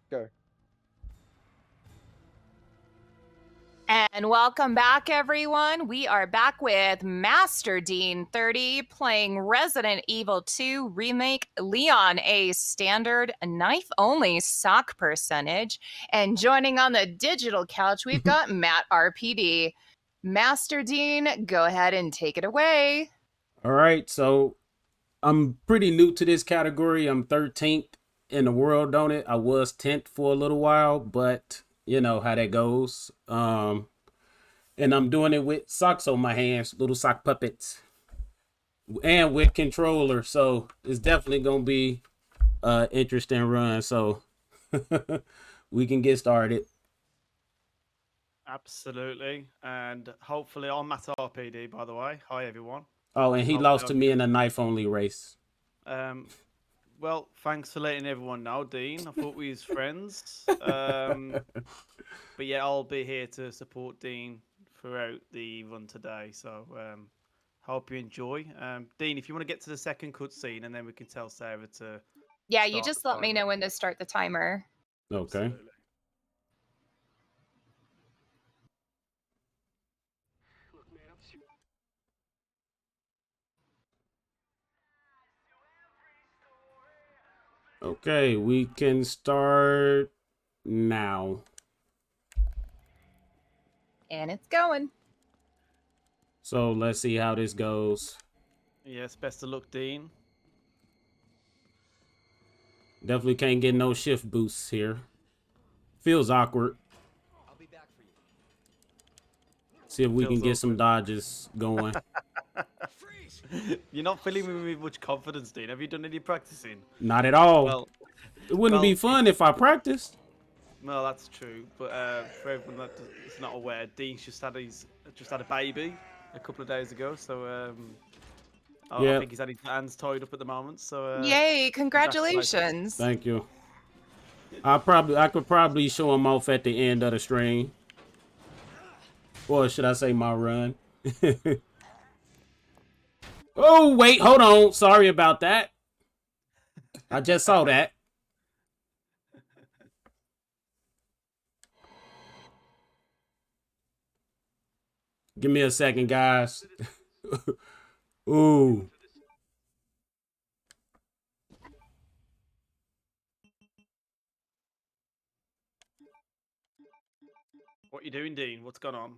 Go. And welcome back, everyone. We are back with MasterDean30 playing Resident Evil 2 Remake Leon, a standard knife-only sock percentage. And joining on the digital couch, we've got Matt RPD. Master Dean, go ahead and take it away. All right, so I'm pretty new to this category. I'm 13th in the world on it. I was 10th for a little while, but you know how that goes. And I'm doing it with socks on my hands, little sock puppets, and with controller. So it's definitely gonna be interesting run. So we can get started. Absolutely, and hopefully I'm Matt RPD, by the way. Hi everyone. Oh, and he lost to me in a knife only race. Well, thanks for letting everyone know, Dean. I thought we was friends. But yeah, I'll be here to support Dean throughout the run today. So hope you enjoy. Dean, if you want to get to the second cutscene, and then we can tell Sarah to. Yeah, you just let me know when to start the timer. Okay. Absolutely. Okay, we can start now. And it's going. So let's see how this goes. Yes, best of luck, Dean. Definitely can't get no shift boosts here. Feels awkward. I'll be back for you. See if we can get some dodges going. You're not filling me with much confidence, Dean. Have you done any practicing? Not at all. Well, it wouldn't be fun if I practiced. Well, that's true. But for everyone that is not aware, Dean's just had a baby a couple of days ago. So I think he's had his hands tied up at the moment. So yay! Congratulations. Thank you. I could probably show him off at the end of the stream, or should I say my run? Oh wait, hold on. Sorry about that. I just saw that. Give me a second, guys. Ooh. What you doing, Dean? What's going on?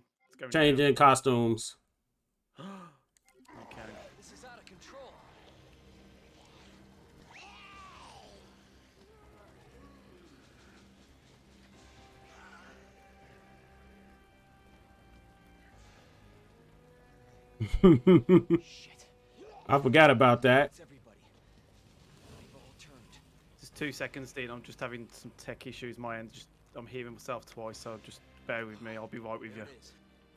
Changing costumes. Okay. This is out of control. Shit. I forgot about that. Just 2 seconds, Dean. I'm just having some tech issues my end. I'm hearing myself twice, so just bear with me. I'll be right with you.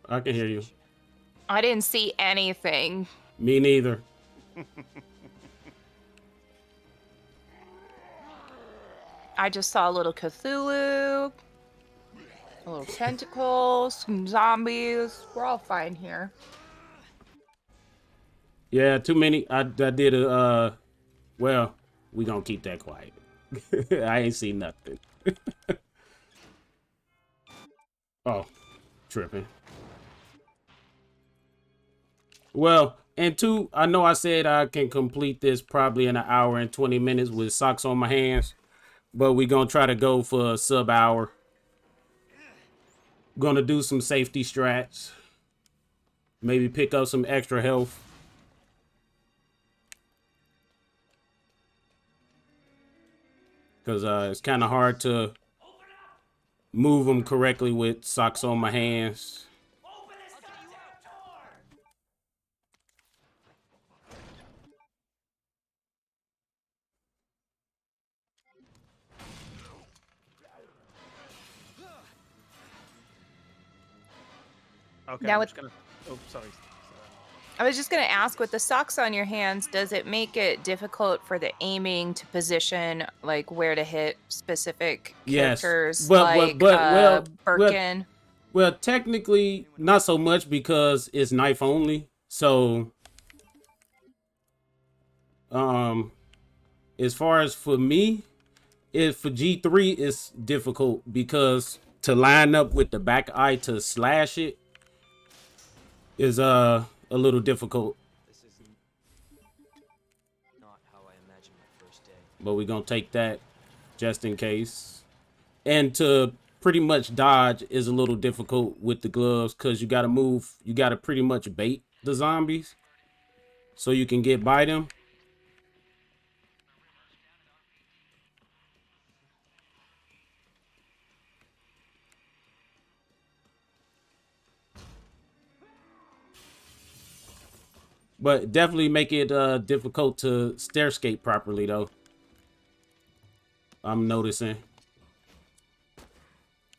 I can hear you. I didn't see anything. Me neither. I just saw a little Cthulhu, a little tentacles, some zombies. We're all fine here. Yeah, too many. I did a, well, we gonna keep that quiet. I ain't seen nothing. Oh, tripping. Well, and two, I know I said I can complete this probably in an hour and 20 minutes with socks on my hands, but we gonna try to go for a sub-hour. Gonna do some safety strats. Maybe pick up some extra health. Because it's kind of hard to move them correctly with socks on my hands. Okay, now I'm just gonna... Oh, sorry. I was just going to ask, with the socks on your hands, does it make it difficult for the aiming to position, like where to hit specific characters? Yes, but Birkin? Well, technically not so much because it's knife only. So, as far as for me, is for G3 it's difficult because to line up with the back eye to slash it is a little difficult. This isn't not how I imagined my first day. But we're gonna take that just in case. And to pretty much dodge is a little difficult with the gloves because you gotta move, you gotta pretty much bait the zombies so you can get by them. But definitely make it difficult to stair skate properly though. I'm noticing.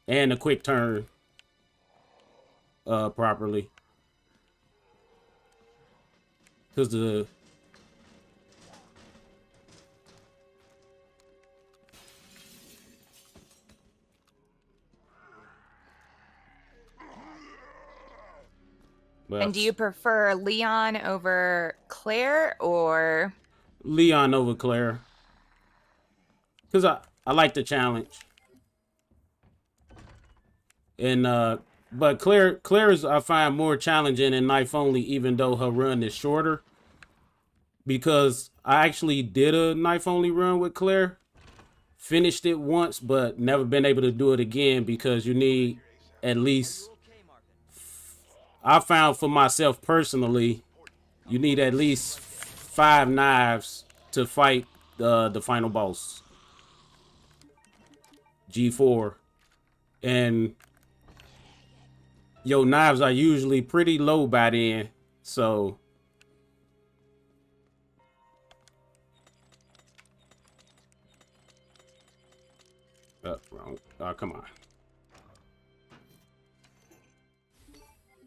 And a quick turn properly. Cause the And do you prefer Leon over Claire or Leon over Claire? Cause I like the challenge. And but Claire's I find more challenging in knife only, even though her run is shorter. Because I actually did a knife only run with Claire. Finished it once, but never been able to do it again because you need at least, I found for myself personally, you need at least 5 knives to fight the final boss. G4. And your knives are usually pretty low by then, so wrong. Oh, come on.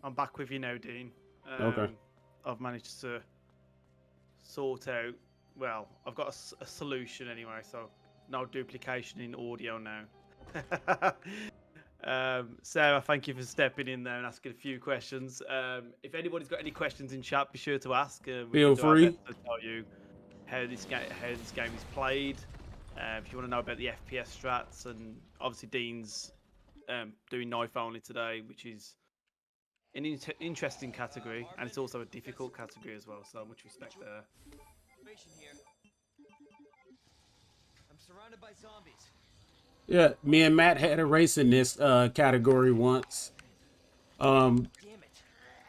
I'm back with you now, Dean. Okay. I've managed to sort out. Well, I've got a solution anyway, so no duplication in audio now. Sarah, thank you for stepping in there and asking a few questions. If anybody's got any questions in chat, be sure to ask. Feel free to tell you how this game is played. If you want to know about the FPS strats, and obviously Dean's doing knife only today, which is an interesting category, and it's also a difficult category as well. So much respect there. Here. I'm surrounded by zombies. Yeah, me and Matt had a race in this category once. Damn it.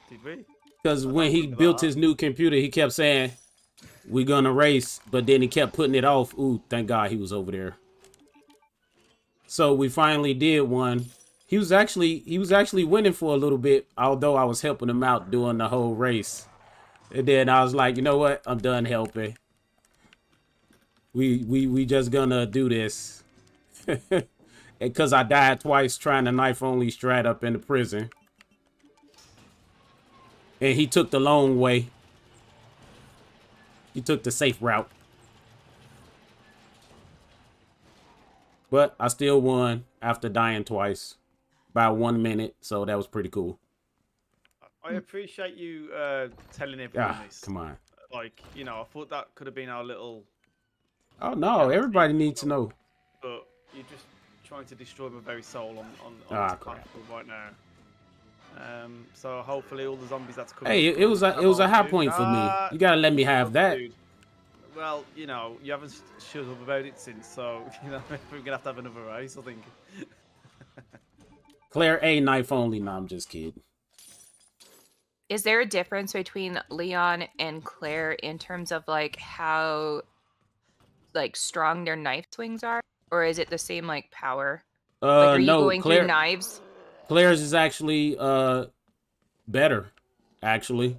Did we? Because when he built his new computer, he kept saying, "We're gonna race," but then he kept putting it off. Ooh, thank God he was over there. So we finally did one. He was actually winning for a little bit, although I was helping him out doing the whole race. And then I was like, you know what? I'm done helping. We just gonna do this. Because I died twice trying to knife only strat up in the prison. And he took the long way. He took the safe route. But I still won after dying twice by 1 minute, so that was pretty cool. I appreciate you telling everyone this. Come on. Like, you know, I thought that could have been our little... Oh, no, everybody needs to know. But you're just trying to destroy my very soul on crap. right now. So hopefully all the zombies that's coming. Hey, it was a high point for me. You gotta let me have that. Dude. Well, you know, you haven't shut up about it since, so you know we're gonna have to have another race, I think. Claire A knife only. No, I'm just kidding. is there a difference between Leon and Claire in terms of like how like strong their knife swings are, or is it the same like power? Like, are you no, going through knives? Claire's is actually better, actually.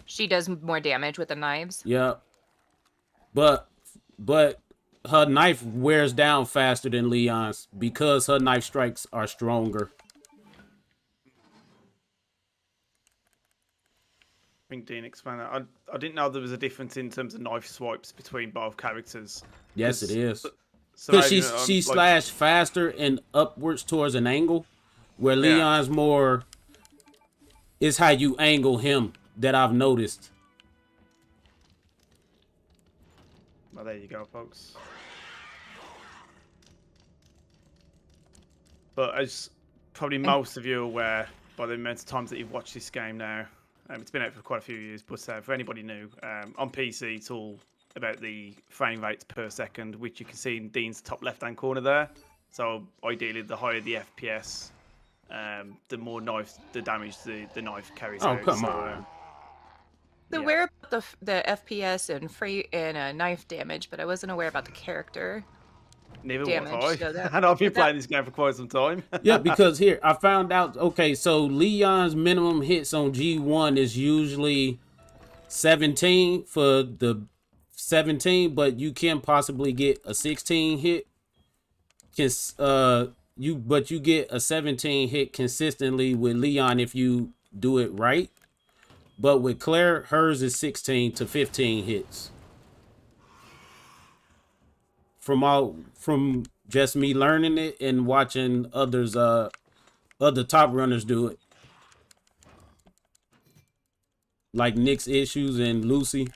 She does more damage with the knives. Yeah, but her knife wears down faster than Leon's because her knife strikes are stronger. I think Dean explained that. I didn't know there was a difference in terms of knife swipes between both characters. Yes, it is. So Because maybe, she slashed faster and upwards towards an angle, where Leon's more is how you angle him that I've noticed. Well, there you go, folks. But as probably most of you are aware, by the amount of times that you've watched this game now, it's been out for quite a few years. But for anybody new, on PC, it's all about the frame rates per second, which you can see in Dean's top left-hand corner there. So ideally, the higher the FPS, the more the damage the knife carries out. Oh, come on. So aware about the FPS and knife damage, but I wasn't aware about the character. Neither damage, was so I. that- And I've been but that- playing this game for quite some time. Yeah, because here I found out. Okay, so Leon's minimum hits on G1 is usually 17 for the 17, but you can possibly get a 16 hit. You get a 17 hit consistently with Leon if you do it right. But with Claire, hers is 16 to 15 hits. From just me learning it and watching other top runners do it. Like Nick's Issues and Lucy.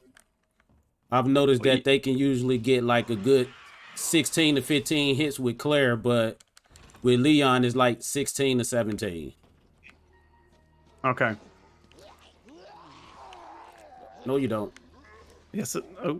I've noticed that they can usually get like a good 16 to 15 hits with Claire, but with Leon it's like 16 to 17. Okay. No, you don't. Yes. Oh.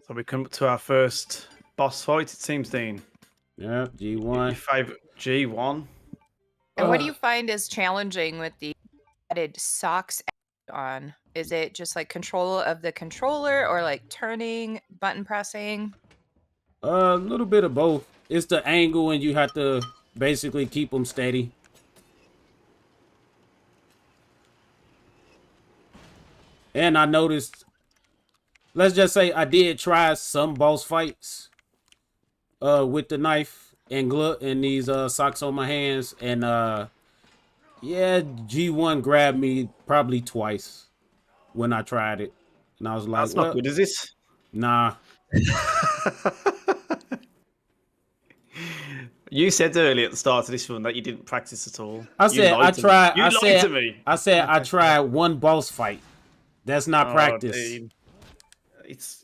So we come to our first boss fight, it seems, Dean. Yeah, Your G1. favorite G1. And what do you find is challenging with the added socks on? Is it just like control of the controller or like turning, button pressing? A little bit of both. It's the angle and you have to basically keep them steady. And I noticed, let's just say I did try some boss fights with the knife and glove and these socks on my hands, and yeah, G1 grabbed me probably twice when I tried it. And I was like, That's not good, is it? Nah. You said earlier at the start of this one that you didn't practice at all. I said I tried. You lied to me. I said I tried one boss fight. That's not practice. Dean. It's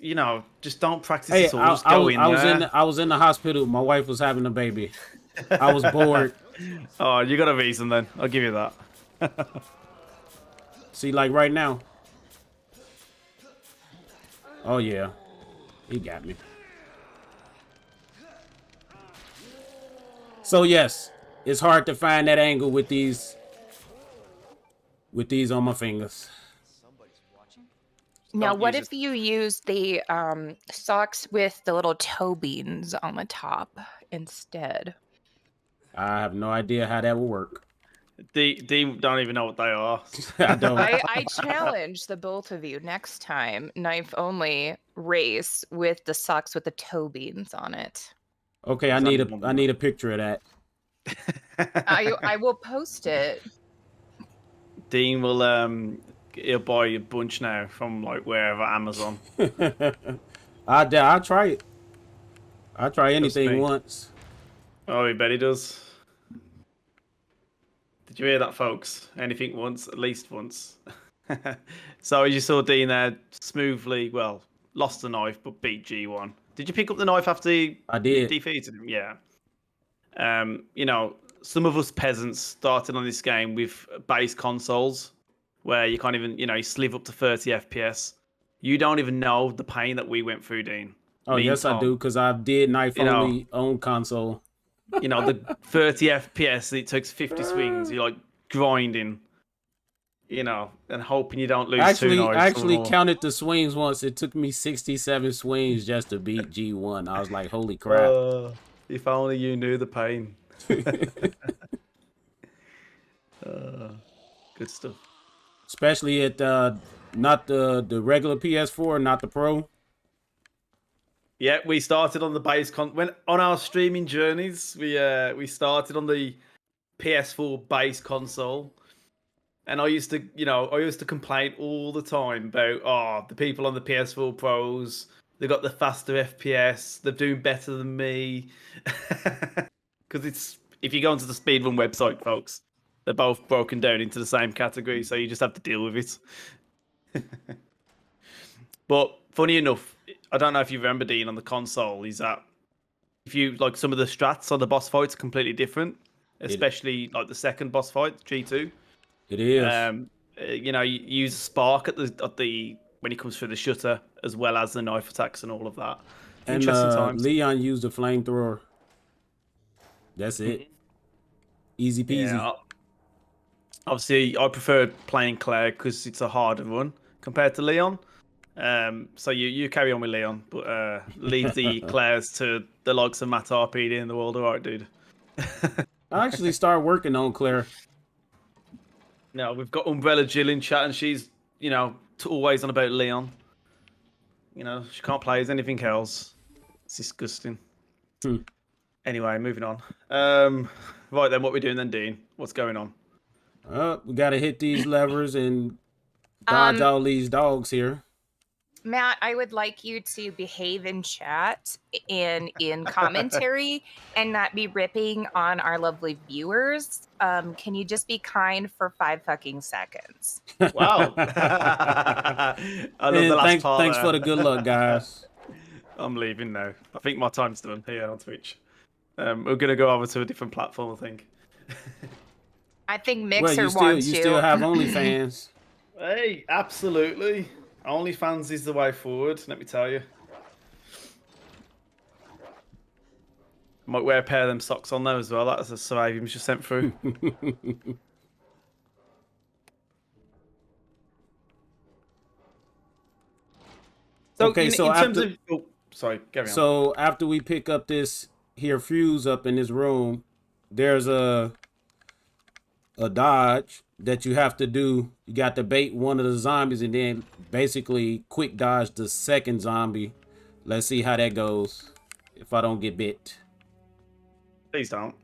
just don't practice Hey, at all. Just go in there. I was in the hospital. My wife was having a baby. I was bored. Oh, you got a reason then. I'll give you that. See, like right now. Oh yeah, he got me. So yes, it's hard to find that angle with these on my fingers. Now, Don't what use if you use the socks with the little toe beans on the top instead? I have no idea how that will work. Dean don't even know what they are. I don't. I challenge the both of you next time, knife only race with the socks with the toe beans on it. Okay, I need a picture of that. I will post it. Dean will he'll buy a bunch now from like wherever, Amazon. I'll try it. I'll try me. anything once. Oh, I bet he does. Did you hear that, folks? Anything once, at least once. So as you saw Dean there, smoothly, well, lost the knife, but beat G1. Did you pick up the knife after you defeated him? Yeah. Some of us peasants started on this game with base consoles where you can't even, you slive up to 30 FPS. You don't even know the pain that we went through, Dean. Oh, yes, I do, because I did knife only on console. The 30 FPS, it takes 50 swings. You're like grinding, and hoping you don't lose two knives. I actually counted the swings once. It took me 67 swings just to beat G1. I was like, holy crap. If only you knew the pain. Good stuff. Especially at not the regular PS4, not the Pro. Yeah, we started on the base when on our streaming journeys. We started on the PS4 base console, and I used to complain all the time about the people on the PS4 Pros. They got the faster FPS. They're doing better than me. because it's if you go onto the speedrun website, folks, they're both broken down into the same category, so you just have to deal with it. But funny enough, I don't know if you remember Dean on the console, is that if you like some of the strats on the boss fights are completely different, especially like the second boss fight, G2. It is. You know, you use spark at the when he comes through the shutter, as well as the knife attacks and all of that. And Interesting times. Leon used a flamethrower. That's it. Easy peasy. Yeah. Obviously, I prefer playing Claire because it's a harder run compared to Leon. So you carry on with Leon, but leave the Claires to the likes of Matt RPD in the world. All right, dude. I actually started working on Claire. No, we've got Umbrella Jill in chat, and she's, you know, always on about Leon. You know, she can't play as anything else. It's disgusting. Anyway, moving on. Right then, what we doing then, Dean? What's going on? We gotta hit these levers and dodge all these dogs here. Matt, I would like you to behave in chat and in commentary and not be ripping on our lovely viewers. Can you just be kind for 5 fucking seconds? Wow. I love And the last part thanks there. for the good luck, guys. I'm leaving now. I think my time's done here on Twitch. We're gonna go over to a different platform, I think. I think Well, Mixer you wants still have OnlyFans. Hey, absolutely. OnlyFans is the way forward, let me tell you. Might wear a pair of them socks on there as well. That's a survey you just sent through. So, Okay, in terms of... Oh, sorry, carry on. So after we pick up this here fuse up in this room, there's a dodge that you have to do. You got to bait one of the zombies and then basically quick dodge the second zombie. Let's see how that goes if I don't get bit. Please don't.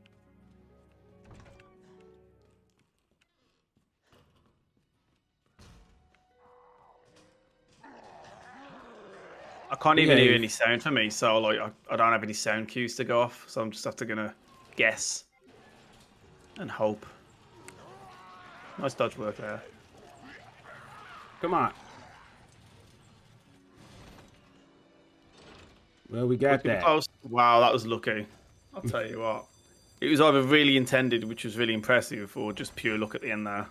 I can't even hear any sound for me, so like I don't have any sound cues to go off, so I'm just gonna guess and hope. Nice dodge work there. Come on. Well, we got that. Close. Wow, that was lucky. I'll tell you what. It was either really intended, which was really impressive, or just pure luck at the end there.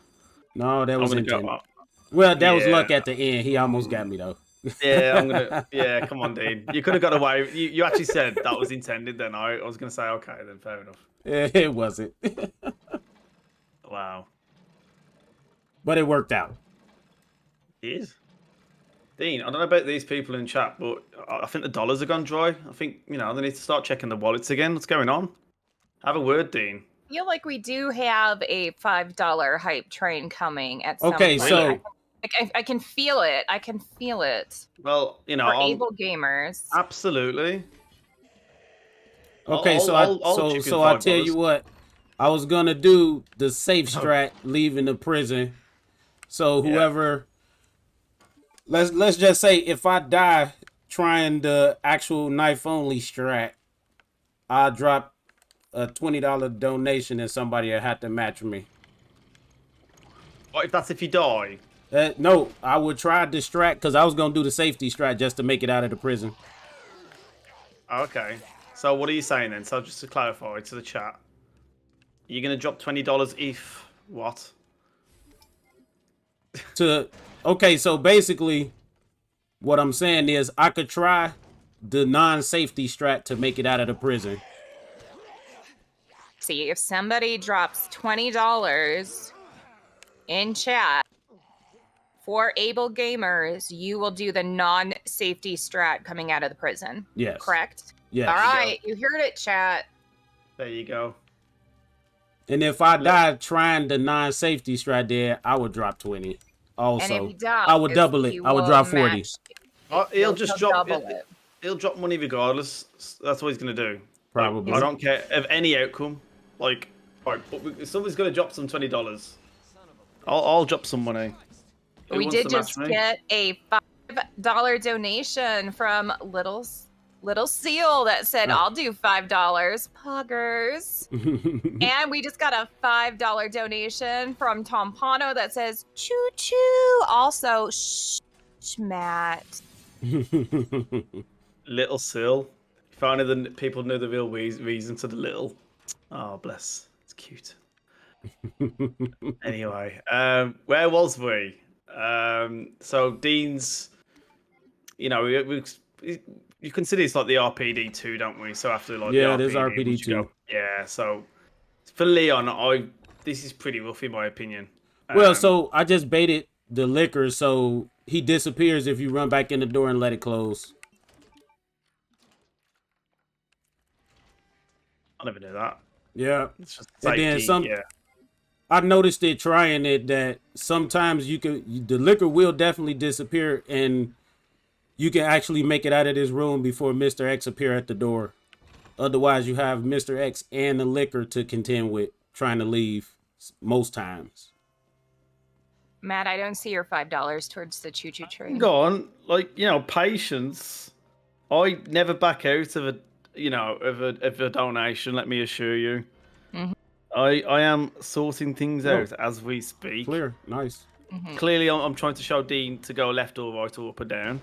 No, that was I'm intended. gonna go. Well, that was luck at the end. He almost got me though. Yeah, I'm gonna. Yeah, come on, Dean. You could have got away. You actually said that was intended. Then I was gonna say, okay, then fair enough. It wasn't. Wow. But it worked out. It is. Dean, I don't know about these people in chat, but I think the dollars have gone dry. I think, you know, they need to start checking the wallets again. What's going on? Have a word, Dean. I feel like we do have a $5 hype train coming at some Okay, point. so I can feel it. I can feel it. Well, you know, For able gamers. Absolutely. okay, so I'll tell you what. I was gonna do the safe strat leaving the prison. So whoever, let's just say if I die trying the actual knife only strat, I'll drop a $20 donation and somebody will have to match me. What if that's if you die? No, I would try distract because I was gonna do the safety strat just to make it out of the prison. Okay. So what are you saying then? So just to clarify to the chat, you're gonna drop $20 if what? Okay, so basically, what I'm saying is I could try the non-safety strat to make it out of the prison. See, if somebody drops $20 in chat for able gamers, you will do the non-safety strat coming out of the prison. Yes. Correct? Yes. All right, you heard it, chat. There you go. And if I die trying the non-safety strat there, I would drop 20. Also, And if you die, I would double it. I would drop 40. He'll just drop it. He'll drop money regardless. That's what he's gonna do. Probably. I don't care of any outcome. Like, all right, but if somebody's gonna drop some $20, I'll drop some money. Who We wants did to match just me? get a $5 donation from Littles Little seal that said, Oh. I'll do $5. Poggers. And we just got a $5 donation from Tom Pano that says, choo choo. Also, shh, Matt. Little Sill. If only the people knew the real reason to the little. Oh, bless. It's cute. Anyway, where was we? So Dean's, you know, you consider it's like the RPD2, don't we? So after like Yeah, the there's RPD, RPD2. Yeah, so for Leon, this is pretty rough in my opinion. Well, so I just baited the liquor, so he disappears if you run back in the door and let it close. I never knew that. Yeah. It's just And safety, then some. yeah. I noticed it trying it that sometimes the liquor will definitely disappear and you can actually make it out of this room before Mr. X appear at the door. Otherwise, you have Mr. X and the liquor to contend with trying to leave most times. Matt, I don't see your $5 towards the choo-choo train. Go on, like, you know, patience. I never back out of a donation. Let me assure you. Mhm. I am sorting things No. out as we speak. Clear, nice. Clearly, I'm trying to show Dean to go left or right or up or down.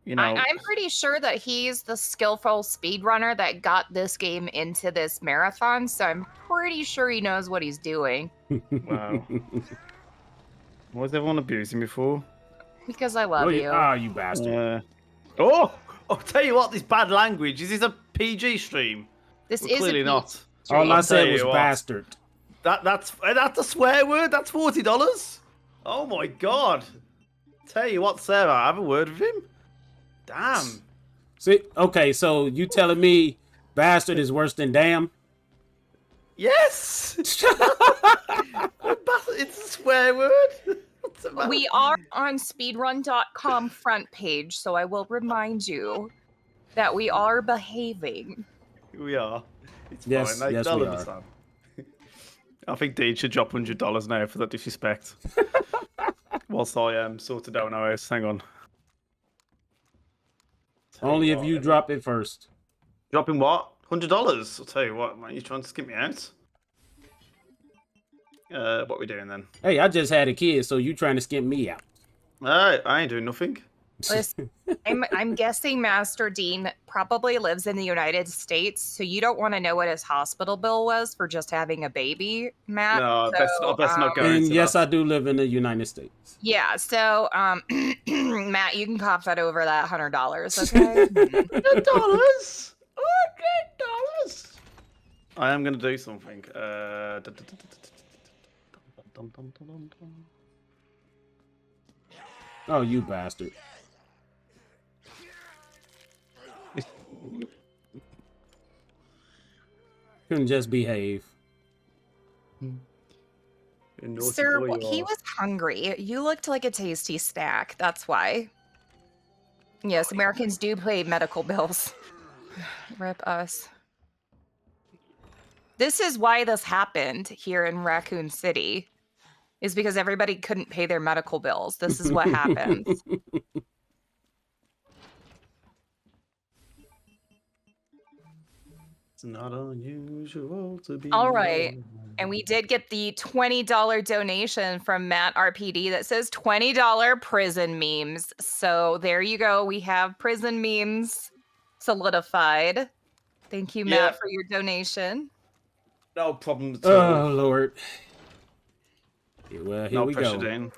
You know, I'm pretty sure that he's the skillful speedrunner that got this game into this marathon, so I'm pretty sure he knows what he's doing. wow. Why is everyone abusing me for? Because I love you. You bastard. I'll tell you what, this bad language. Is this a PG stream? This Well, is clearly a not. All I I'll said tell was you what. bastard. That's a swear word. That's $40. Oh my god. Tell you what, Sarah, I have a word with him. Damn. See, okay, so you telling me bastard is worse than damn? Yes. It's a swear word. What's the matter? We are on speedrun.com front page, so I will remind you that we are behaving. We are. It's Yes, fine. yes, They'll we are. understand. I think Dean should drop $100 now for that disrespect. Whilst I sorted out our house. Hang on. Only if you drop it first. Dropping what? $100? I'll tell you what, man. You trying to skip me out? What we doing then? Hey, I just had a kid, so you trying to skimp me out. I ain't doing nothing. Listen, I'm guessing Master Dean probably lives in the United States, so you don't want to know what his hospital bill was for just having a baby, Matt. No, So, let's not go And into yes, that. I do live in the United States. Yeah, so Matt, you can cough that over that $100, okay? $100? $100? I am going to do something. Oh, you bastard. Couldn't just behave. Sir, he was hungry. You looked like a tasty snack. That's why. Yes, Americans do pay medical bills. Rip us. This is why this happened here in Raccoon City. Is because everybody couldn't pay their medical bills. This is what happens. It's not unusual to be. All right. And we did get the $20 donation from Matt RPD that says $20 prison memes. So there you go. We have prison memes solidified. Thank you, Matt, Yeah. for your donation. No problem at all. Oh, Lord. Well, here No we pressure, go. Dean.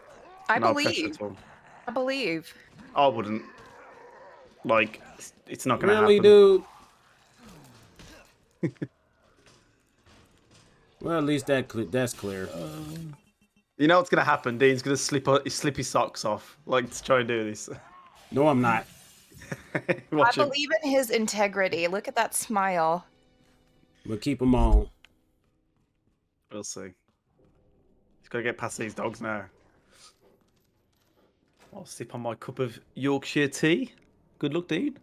I No pressure believe. at all. I believe. I wouldn't. Like, it's not going to Really, happen. dude? Well, at least that's clear. You know what's going to happen? Dean's going to slip his socks off. Like, to try and do this. No, I'm not. Watch I him. believe in his integrity. Look at that smile. But keep them on. We'll see. He's got to get past these dogs now. I'll sip on my cup of Yorkshire tea. Good luck, Dean.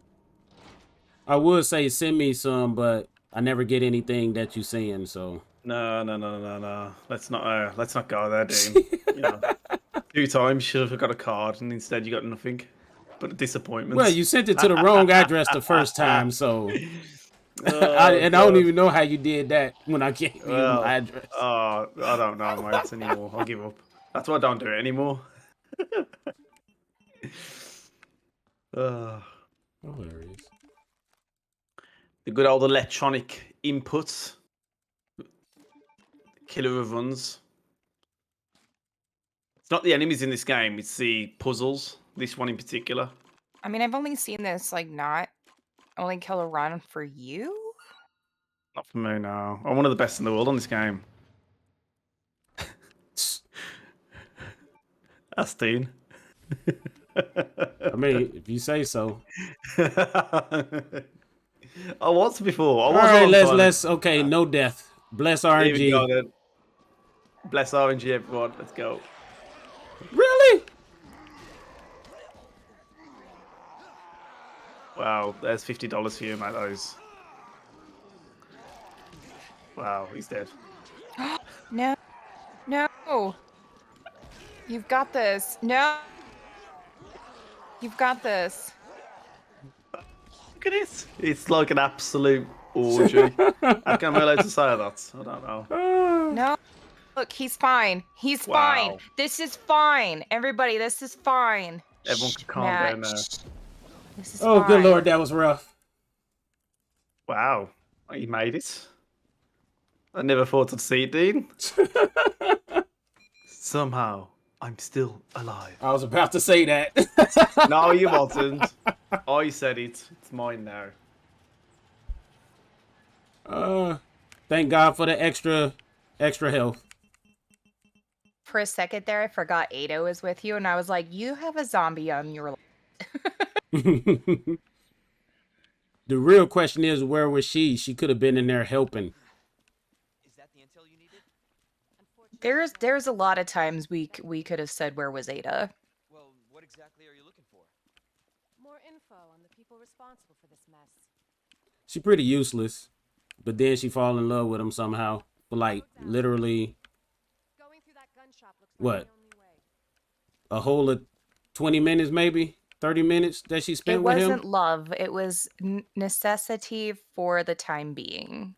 I would say send me some, but I never get anything that you send, so. No. Let's not go there, Dean. You know, 2 times you should have got a card, and instead you got nothing. but a disappointment. Well, you sent it to the wrong address the first time, so I don't even know how you did that when I gave you my address. I don't know, mate, anymore. I'll give up. That's why I don't do it anymore. Hilarious. The good old electronic inputs. Killer of runs. It's not the enemies in this game, it's the puzzles. This one in particular. I mean, I've only seen this, like, not only kill a run for you. Not for me, no. I'm one of the best in the world on this game. That's Dean. I mean, if you say so. I was before. All right, let's. Okay, no death. Bless Here we go, RNG. then. Bless RNG, everyone. Let's go. Really? Wow, there's $50 for you, mate. Those. Wow, he's dead. No. No. You've got this. No. You've got this. Look at it. It's like an absolute orgy. How come I'm allowed to say that? I don't know. No. Look, he's fine. He's Wow. fine. This is fine. Everybody, this is fine. Everyone can calm Matt, down now. This is Oh, fine. good lord, that was rough. Wow. You made it. I never thought I'd see it, Dean. Somehow, I'm still alive. I was about to say that. No, you wasn't. I said it. It's mine now. Thank God for the extra health. For a second there, I forgot Ada was with you, and I was like, you have a zombie on your... The real question is, where was she? She could have been in there helping. Is that the intel you needed? There's a lot of times we could have said, where was Ada? Well, what exactly are you looking for? More info on the people responsible for this mess. She pretty useless, but then she fall in love with him somehow. For like literally Going through that gun shop looks What? like the only way. a whole of 20 minutes, maybe 30 minutes that she spent It with wasn't him. love. It was necessity for the time being.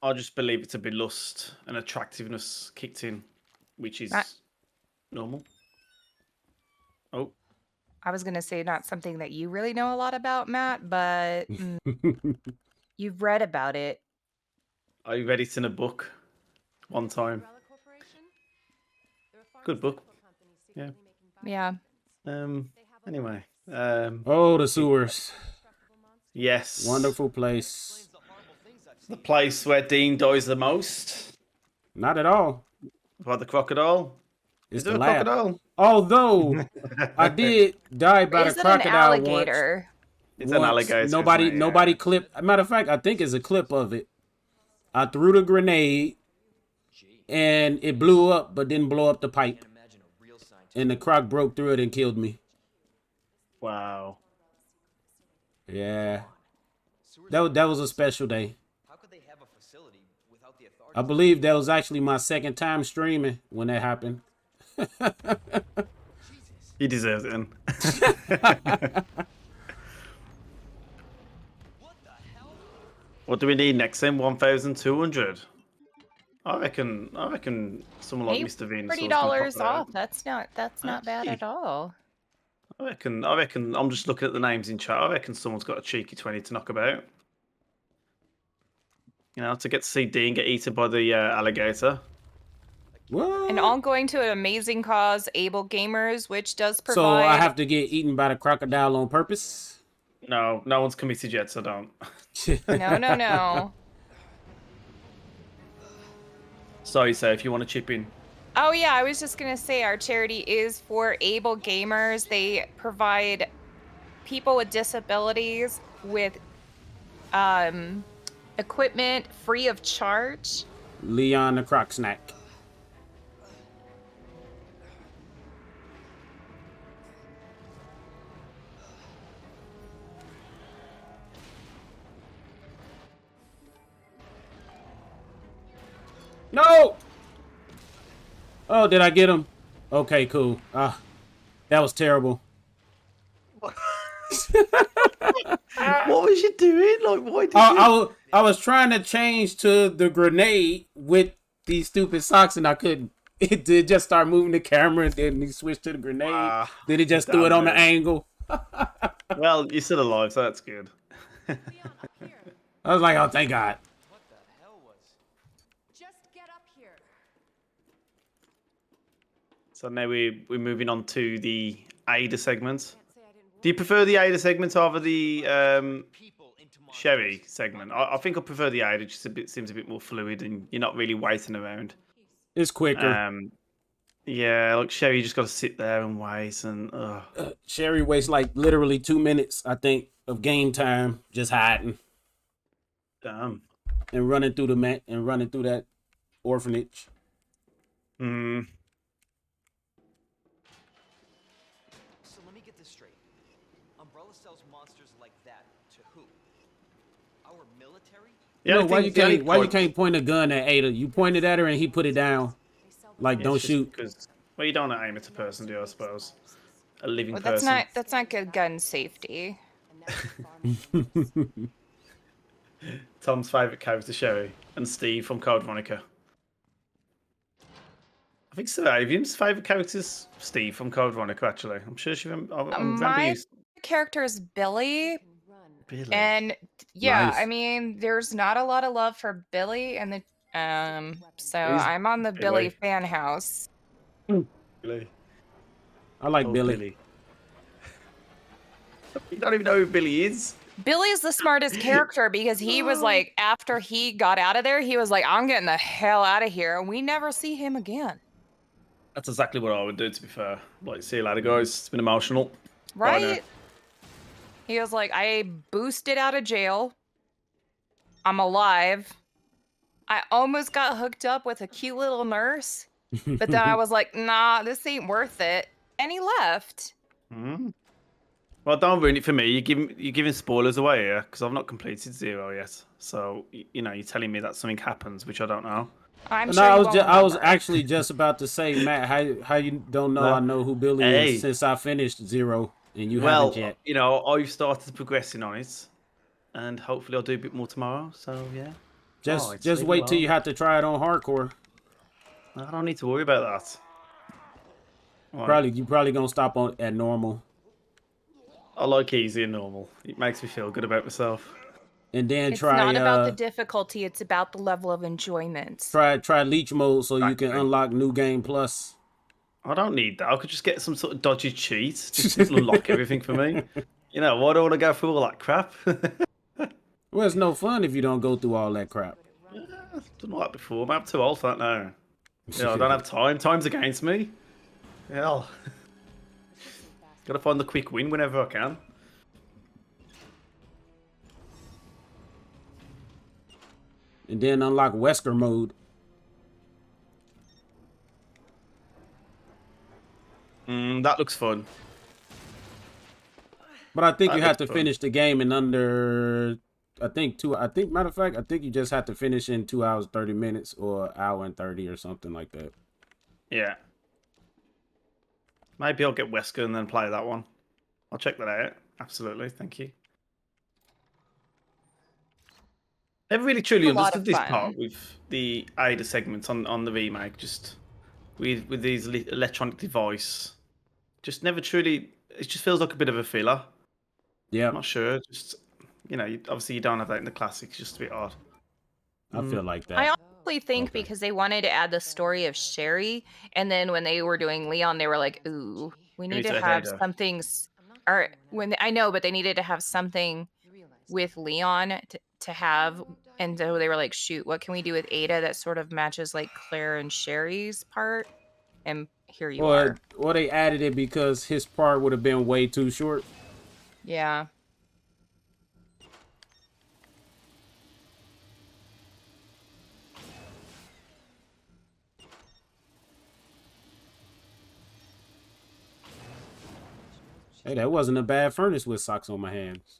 I just believe it's a bit lust and attractiveness kicked in, which is normal. Oh, I was going to say not something that you really know a lot about, Matt, but you've read about it. I read it in a book one time. Umbrella Corporation? They're a Good book. pharmaceutical company Yeah. secretly making Yeah. biomedicines. They have a Anyway, Oh, the sewers. indestructible monster. yes. Wonderful place. The horrible things I've The seen. place where Dean dies the most. Not at all. By the crocodile. It's Is the there a lab. crocodile? Although I did die by Is the it an crocodile alligator? It's an alligator. Nobody, isn't it? nobody Yeah. clipped. Matter of fact, I think it's a clip of it. I threw the grenade, and it blew up, but didn't blow up the pipe. Can't imagine a real scientist. And the croc broke through it and killed me. Wow. Yeah, Sewers that was a special day. How could they have a facility without the authorities? I believe that was actually my second time streaming when that happened. He deserves it then. What the hell? What do we need next then? 1,200. I reckon someone like Hey, Mr. Venus $30 off. That's not bad Hey. at all. I reckon I'm just looking at the names in chat. I reckon someone's got a cheeky 20 to knock about. You know, to get to see Dean get eaten by the alligator. What? And all going to an amazing cause, Able Gamers, which does provide. So I have to get eaten by the crocodile on purpose? No one's committed yet, so don't. No. Sorry, sir, if you want to chip in. Oh yeah, I was just gonna say our charity is for Able Gamers. They provide people with disabilities with equipment free of charge. Leon the Croc Snack. No! Oh, did I get him? Okay, cool. That was terrible. What was you doing? Like, why did I was trying to change to the grenade with these stupid socks, and I couldn't. It did just start moving the camera, and then he switched to the grenade. Then he just threw it on the angle. Well, you're still alive, so that's good. Leon, up here. I was like, oh, thank God. What the hell was? Just get up here. So now we're moving on to the Ada segment. Can't say I didn't Do you prefer the Ada segment over the People into my Sherry segment? I think I prefer the Ada. Just seems a bit more fluid, and you're not really waiting around. It's quicker. Yeah, like Sherry, you just got to sit there and wait, and Sherry wastes like literally 2 minutes, I think, of game time just hiding damn. and running through that orphanage. Hmm. So let me get this straight. Umbrella sells monsters like that to who? Our military? Yeah, No, why you can't point a gun at Ada? You pointed at her and he put it down. Like, don't shoot. Because well, you don't want to aim at a person, do you? I suppose a living Well, person. that's not good gun safety. Tom's favourite character, Sherry, and Steve from Code Veronica. I think Saravian's favourite character is Steve from Code Veronica, actually. I'm sure she remember My you. character is Billy, Billy. and yeah, Nice. I mean, there's not a lot of love for Billy, and so Who's I'm on the Billy Billy? fan house. Billy. I like Oh, Billy. You don't even know who Billy is. Billy's the smartest character because he was like, after he got out of there, he was like, I'm getting the hell out of here, and we never see him again. That's exactly what I would do, to be fair. Like, see you later, guys. It's been emotional. Bye now. Right? He was like, I boosted out of jail. I'm alive. I almost got hooked up with a cute little nurse, but then I was like, nah, this ain't worth it. And he left. Hmm. Well, don't ruin it for me. You're giving spoilers away here because I've not completed 0 yet. So you know, you're telling me that something happens, which I don't know. I'm No, sure you won't I was remember. actually just about to say, Matt, how you don't know No. I know who Billy Hey. is since I finished 0 and you Well, haven't yet. you know, I've started progressing on it, and hopefully I'll do a bit more tomorrow. So yeah. Just it's just really wait till well. you have to try it on hardcore. I don't need to worry about that. Right. You probably gonna stop on at normal. I like easy and normal. It makes me feel good about myself. And then It's try not about the difficulty, it's about the level of enjoyment. try leech mode so you can Exactly. unlock new game plus. I don't need that. I could just get some sort of dodgy cheat just to unlock everything for me. You know, why do I want to go through all that crap? Well, it's no fun if you don't go through all that crap. I've done all that before. I'm too old for that now. You know, I don't have time. Time's against me. Hell. Gotta find the quick win whenever I can. And then unlock Wesker mode. That looks fun. But I think That you have to looks fun. finish the game in under, matter of fact, I think you just have to finish in 2 hours, 30 minutes or hour and 30 or something like that. Yeah. Maybe I'll get Wesker and then play that one. I'll check that out. Absolutely. Thank you. Never really truly A lot understood of this fun. part with the Ada segments on the remake. Just with these electronic device. Just never truly. It just feels like a bit of a filler. Yeah, I'm not sure. Just you know, obviously you don't have that in the classics. It's just a bit odd. I feel like that. I honestly think Okay. because they wanted to add the story of Sherry, and then when they were doing Leon, they were like, "Ooh, we need need to to have add a- something." Or when I know, but they needed to have something with Leon to have, and so they were like, "Shoot, what can we do with Ada that sort of matches like Claire and Sherry's part?" And here you are. Or they added it because his part would have been way too short. Yeah. Hey, that wasn't a bad furnace with socks on my hands.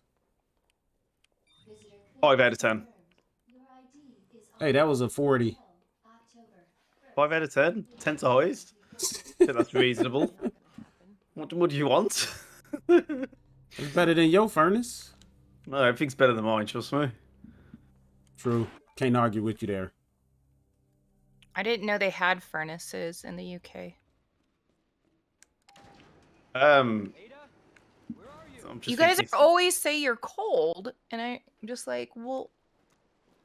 5 out of 10. Hey, that was a 40. 5 out of 10. 10's the highest. I think that's reasonable. What do you want? It's better than your furnace. No, everything's better than mine, trust me. True. Can't argue with you there. I didn't know they had furnaces in the UK. I'm just You guys thinking, always say you're cold, and I'm just like, well,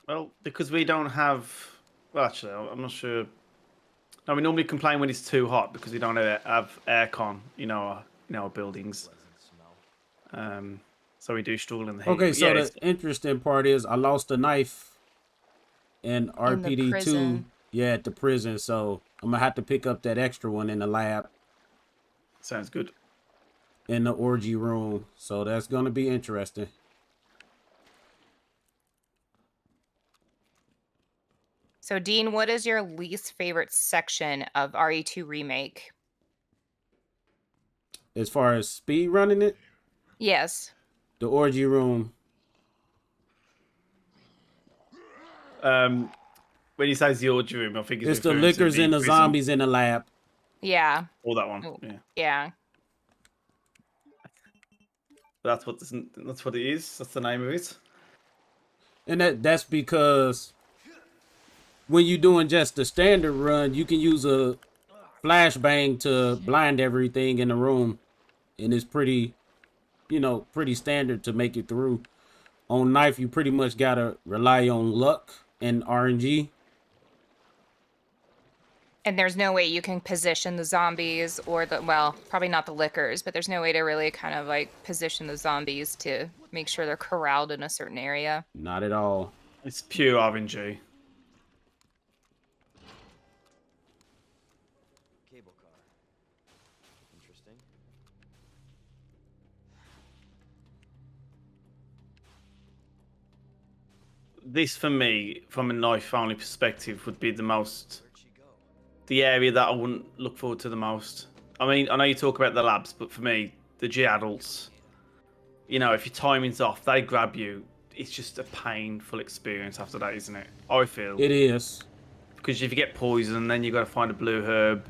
well, because we don't have. Well, actually, I'm not sure. No, we normally complain when it's too hot because we don't have aircon, in our buildings. So we do struggle in the heat. Okay, But so yeah, the interesting part is I lost a knife in RPD2. prison. Yeah, at the prison. So I'm gonna have to pick up that extra one in the lab sounds good. in the orgy room. So that's gonna be interesting. So Dean, what is your least favorite section of RE2 Remake? As far as speed running it, Yes. the orgy room. When you say the orgy room, I think It's the referring to liquors and the prison. zombies in the lab. Yeah. Or that one. Oh. Yeah. Yeah. That's what it is. That's the name of it. And that's because when you're doing just the standard run, you can use a flashbang to blind everything in the room. And it's pretty, pretty standard to make it through. On knife, you pretty much gotta rely on luck and RNG. And there's no way you can position the zombies or probably not the liquors, but there's no way to really kind of like position the zombies to make sure they're corralled in a certain area. Not at all. It's pure RNG. Cable car. Interesting. This, for me, from a knife-only perspective, would be the most... Where'd she go? The area that I wouldn't look forward to the most. I mean, I know you talk about the labs, but for me, the G adults, if your timing's off, they grab you. It's just a painful experience after that, isn't it? I feel. It is. Because if you get poisoned, then you've got to find a blue herb,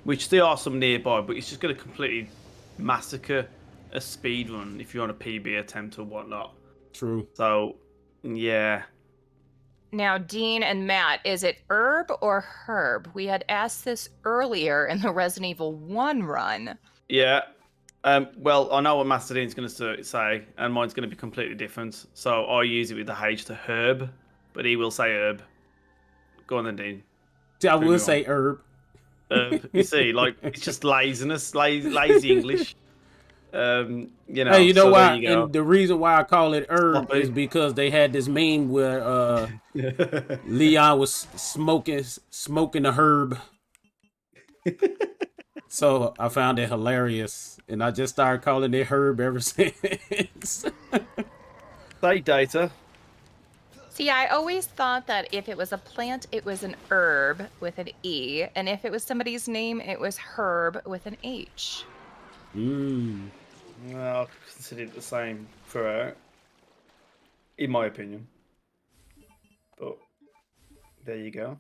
which there are some nearby, but it's just going to completely massacre a speed run if you're on a PB attempt or whatnot. True. So, yeah. Now, Dean and Matt, is it herb or herb? We had asked this earlier in the Resident Evil 1 run. Yeah. Well, I know what MasterDean's going to say, and mine's going to be completely different. So I use it with the H to herb, but he will say herb. Go on then, Dean. See, I will say herb. You see, like, it's just laziness, lazy English. Hey, you know so why? there you go. And the reason why I call it herb is because they had this meme where Leon was smoking a herb. So I found it hilarious, and I just started calling it herb ever since. Say data. See, I always thought that if it was a plant, it was an herb with an E, and if it was somebody's name, it was herb with an H. Well, I consider it the same throughout, in my opinion. But there you go.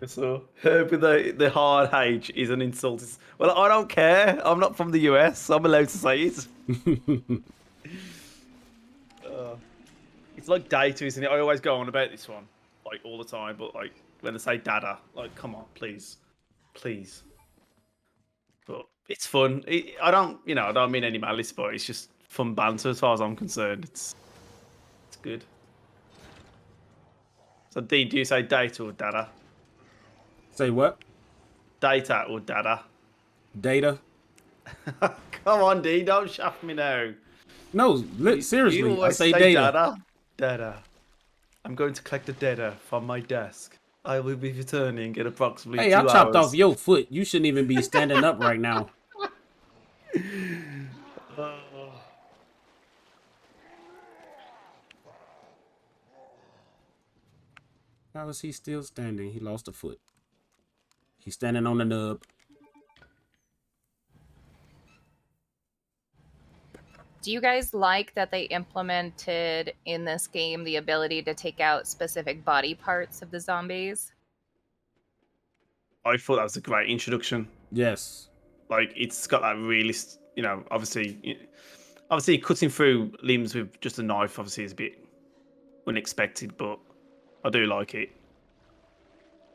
So herb with the hard H is an insult. Well, I don't care. I'm not from the US. So I'm allowed to say it. It's like data, isn't it? I always go on about this one, like all the time. But like when they say data, like come on, please. But it's fun. I don't mean any malice, but it's just fun banter as far as I'm concerned. It's good. So Dean, do you say data or data? Say what? Data or data? Data. Come on, Dean, don't shaft me now. No, seriously, You I always say data. data. Data. I'm going to collect the data from my desk. I will be returning in approximately 2 Hey, I hours. chopped off your foot. You shouldn't even be standing up right now. How is he still standing? He lost a foot. He's standing on the nub. Do you guys like that they implemented in this game the ability to take out specific body parts of the zombies? I thought that was a great introduction. Yes. Like it's got that really, obviously cutting through limbs with just a knife obviously is a bit unexpected, but I do like it.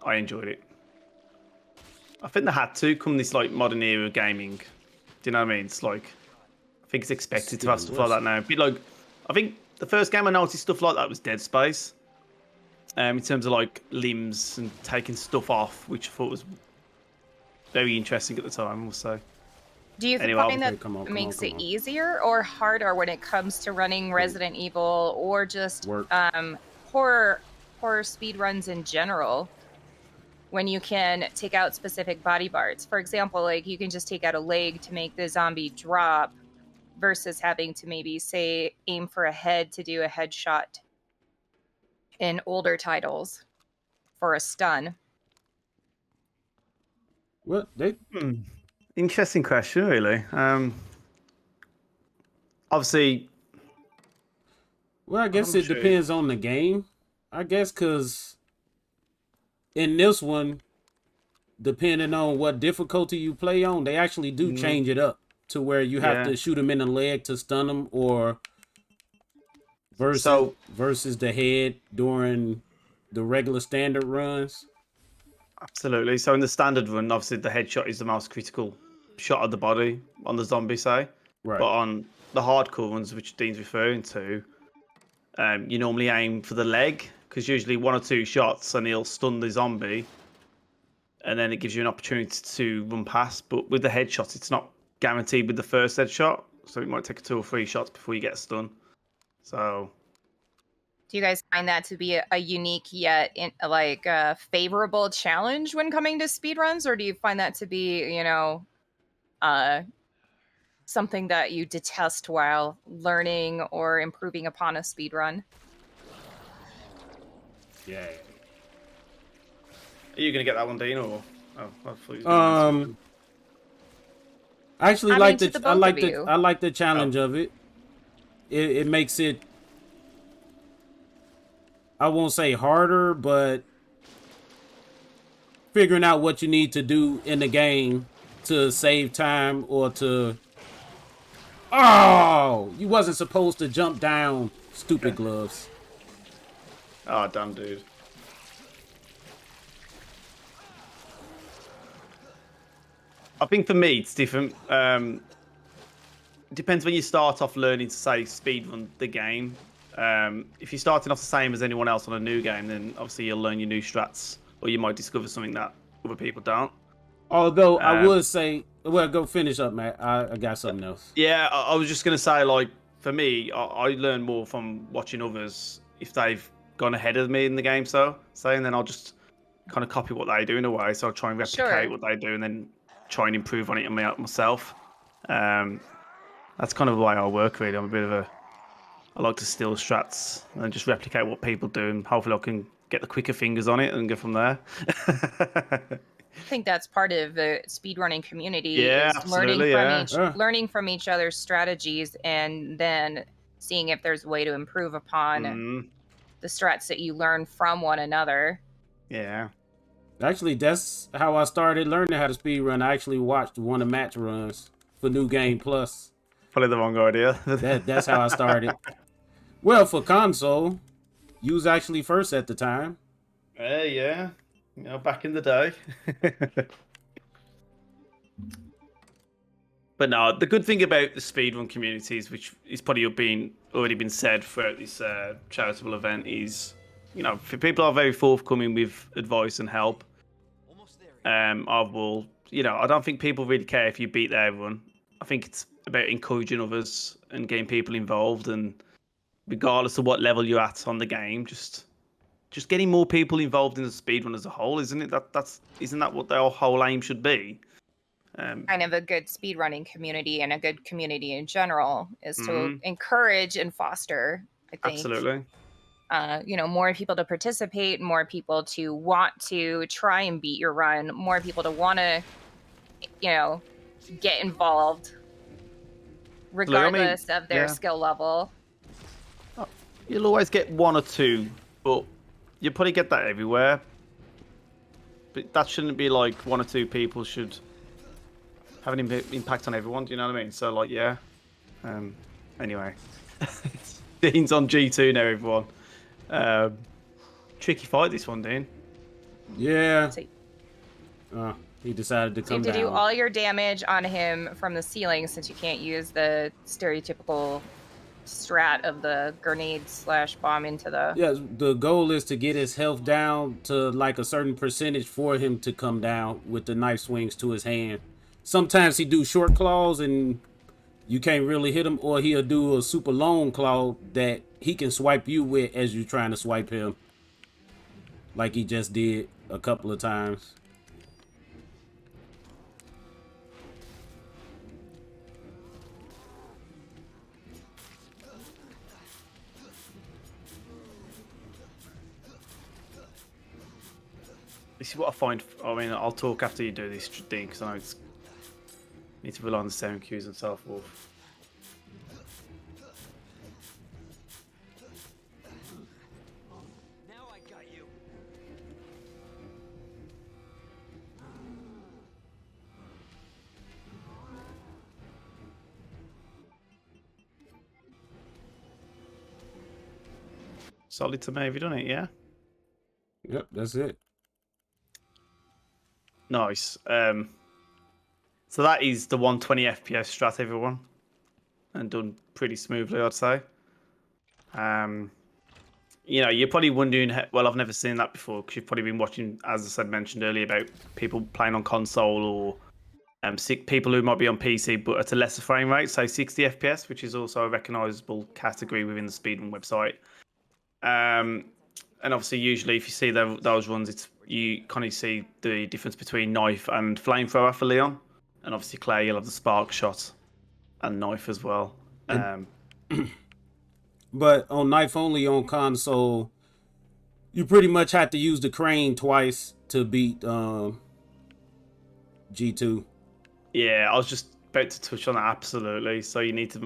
I enjoyed it. I think they had to come this like modern era of gaming. Do you know what I mean? It's like I think it's expected to have stuff like that now. A bit like I think the first game I noticed stuff like that was Dead Space. In terms of like limbs and taking stuff off, which I thought was very interesting at the time, I must say. Do you Anyway, find that come on, makes come it on. easier or harder when it comes to running Resident Evil or just Work. horror speed runs in general? When you can take out specific body parts, for example, like you can just take out a leg to make the zombie drop, versus having to maybe say aim for a head to do a headshot in older titles for a stun. Well, they Interesting question, really. Obviously, Well, I guess I'm it sure. depends on the game. I guess because in this one, depending on what difficulty you play on, they actually do change it up to where you have Yeah. to shoot them in the leg to stun them, or So- versus the head during the regular standard runs. Absolutely. So in the standard run, obviously the headshot is the most critical shot of the body on the zombie, say. Right. But on the hardcore ones, which Dean's referring to, you normally aim for the leg because usually 1 or 2 shots and he'll stun the zombie, and then it gives you an opportunity to run past. But with the headshots, it's not guaranteed with the first headshot, so it might take 2 or 3 shots before you get a stun. So Do you guys find that to be a unique yet favorable challenge when coming to speedruns, or do you find that to be, something that you detest while learning or improving upon a speedrun? Yeah. are you going to get that one, Dean, or? Oh, I thought you was gonna answer it. I actually I like mean, to the the I both like of the you. I like the challenge of it. It makes it, I won't say harder, but figuring out what you need to do in the game to save time or to. Oh, you wasn't supposed to jump down, stupid gloves. Oh, damn, dude. I think for me, it's different. It depends when you start off learning to, say, speedrun the game. If you're starting off the same as anyone else on a new game, then obviously you'll learn your new strats, or you might discover something that other people don't. Although I would say, well, go finish up, Matt. I got something else. Yeah, I was just going to say, like, for me, I learn more from watching others if they've gone ahead of me in the game, and then I'll just kind of copy what they do in a way. So I'll try and replicate Sure. what they do and then try and improve on it myself. That's kind of the way I work, really. I like to steal strats and just replicate what people do, and hopefully I can get the quicker fingers on it and go from there. I think that's part of the speedrunning community, Yeah, is learning absolutely, from yeah. learning from each other's strategies and then seeing if there's a way to improve upon the strats that you learn from one another. Yeah. Actually, that's how I started learning how to speedrun. I actually watched one of Matt's runs for New Game Plus. Probably the wrong idea. That's how I started. Well, for console, you was actually first at the time. Yeah. You know, back in the day. But no, the good thing about the speedrun communities, which is probably already been said throughout this charitable event, is, people are very forthcoming with advice and help. I don't think people really care if you beat their run. I think it's about encouraging others and getting people involved, and regardless of what level you're at on the game, just getting more people involved in the speedrun as a whole, isn't it? Isn't that what their whole aim should be? Kind of a good speedrunning community and a good community in general is to encourage and foster, I think. Absolutely. More people to participate, more people to want to try and beat your run, more people to want to, get involved, regardless of their skill level. You'll always get 1 or 2, but you'll probably get that everywhere. But that shouldn't be like 1 or 2 people should have an impact on everyone. Do you know what I mean? So, like, yeah. Anyway. Dean's on G2 now, everyone. Tricky fight, this one, Dean. Yeah. So He decided to you come have to down. do all your damage on him from the ceiling since you can't use the stereotypical strat of the grenade / bomb into the... Yeah, the goal is to get his health down to like a certain percentage for him to come down with the knife swings to his hand. Sometimes he do short claws and you can't really hit him, or he'll do a super long claw that he can swipe you with as you're trying to swipe him. Like he just did a couple of times. This is what I find. I mean, I'll talk after you do this, Dean, because I know it's need to rely on the sound cues and so forth. Now I got you. Solid to me. Have you done it? Yeah. Yep, that's it. Nice. So that is the 120 FPS strat, everyone, and done pretty smoothly, I'd say. You know, you're probably wondering, well, I've never seen that before because you've probably been watching, as I said, mentioned earlier, about people playing on console or people who might be on PC but at a lesser frame rate, say 60 FPS, which is also a recognisable category within the speedrun website. And obviously, usually, if you see those runs, you kind of see the difference between knife and flamethrower for Leon. And obviously, Claire, you'll have the spark shot and knife as well. But on knife only on console, you pretty much have to use the crane twice to beat G2. Yeah, I was just about to touch on that, absolutely. So you need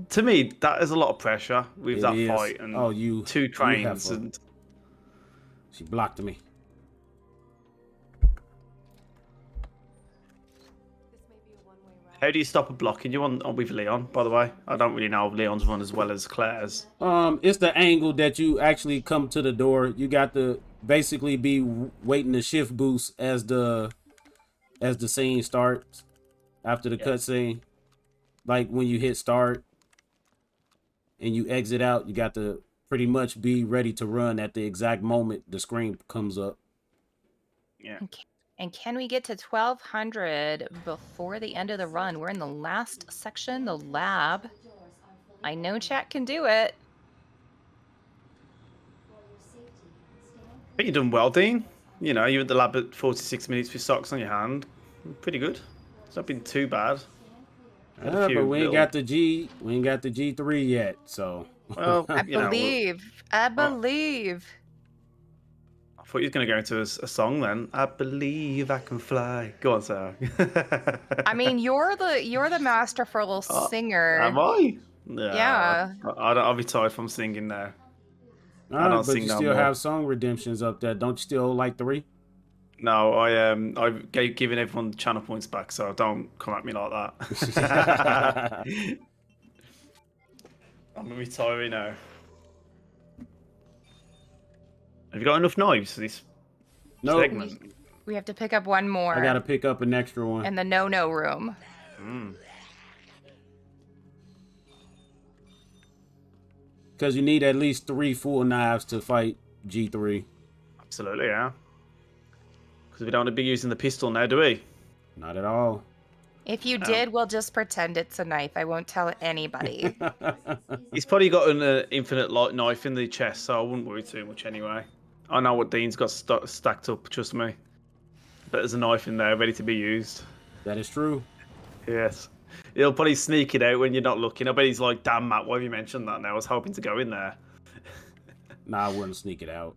to me, that is a lot of pressure with that fight and two trains. And she blocked me. This may be a one-way route. how do you stop a blocking you on with Leon, by the way? I don't really know if Leon's run as well as Claire's. It's the angle that you actually come to the door. You got to basically be waiting to shift boost as the scene starts after the cutscene. Like when you hit start and you exit out, you got to pretty much be ready to run at the exact moment the screen comes up. Yeah. And can we get to 1200 before the end of the run? We're in the last section, the lab. I know chat can do it. I think you've done well, Dean. You know, you're at the lab at 46 minutes with socks on your hand. Pretty good. It's not been too bad. But we ain't got the G3 yet, so. Well, I believe. I thought you were going to go into a song then. I believe I can fly. Go on, Sarah. I mean, you're the masterful singer. Am I? Yeah. I'll be tired from singing now. I don't sing you no still more. Have have song redemptions up there. Don't you still like 3? No, I've given everyone channel points back, so don't come at me like that. I'm retiring now. Have you got enough knives for this segment? We have to pick up one more. I gotta pick up an extra one. in the no room. Because you need at least 3 full knives to fight G3. Absolutely, yeah. Because we don't want to be using the pistol now, do we? Not at all. If you did, we'll just pretend it's a knife. I won't tell anybody. He's probably got an infinite knife in the chest, so I wouldn't worry too much anyway. I know what Dean's got stacked up, trust me. But there's a knife in there ready to be used. That is true. Yes. He'll probably sneak it out when you're not looking. I bet he's like, damn, Matt, why have you mentioned that now? I was hoping to go in there. Nah, I wouldn't sneak it out.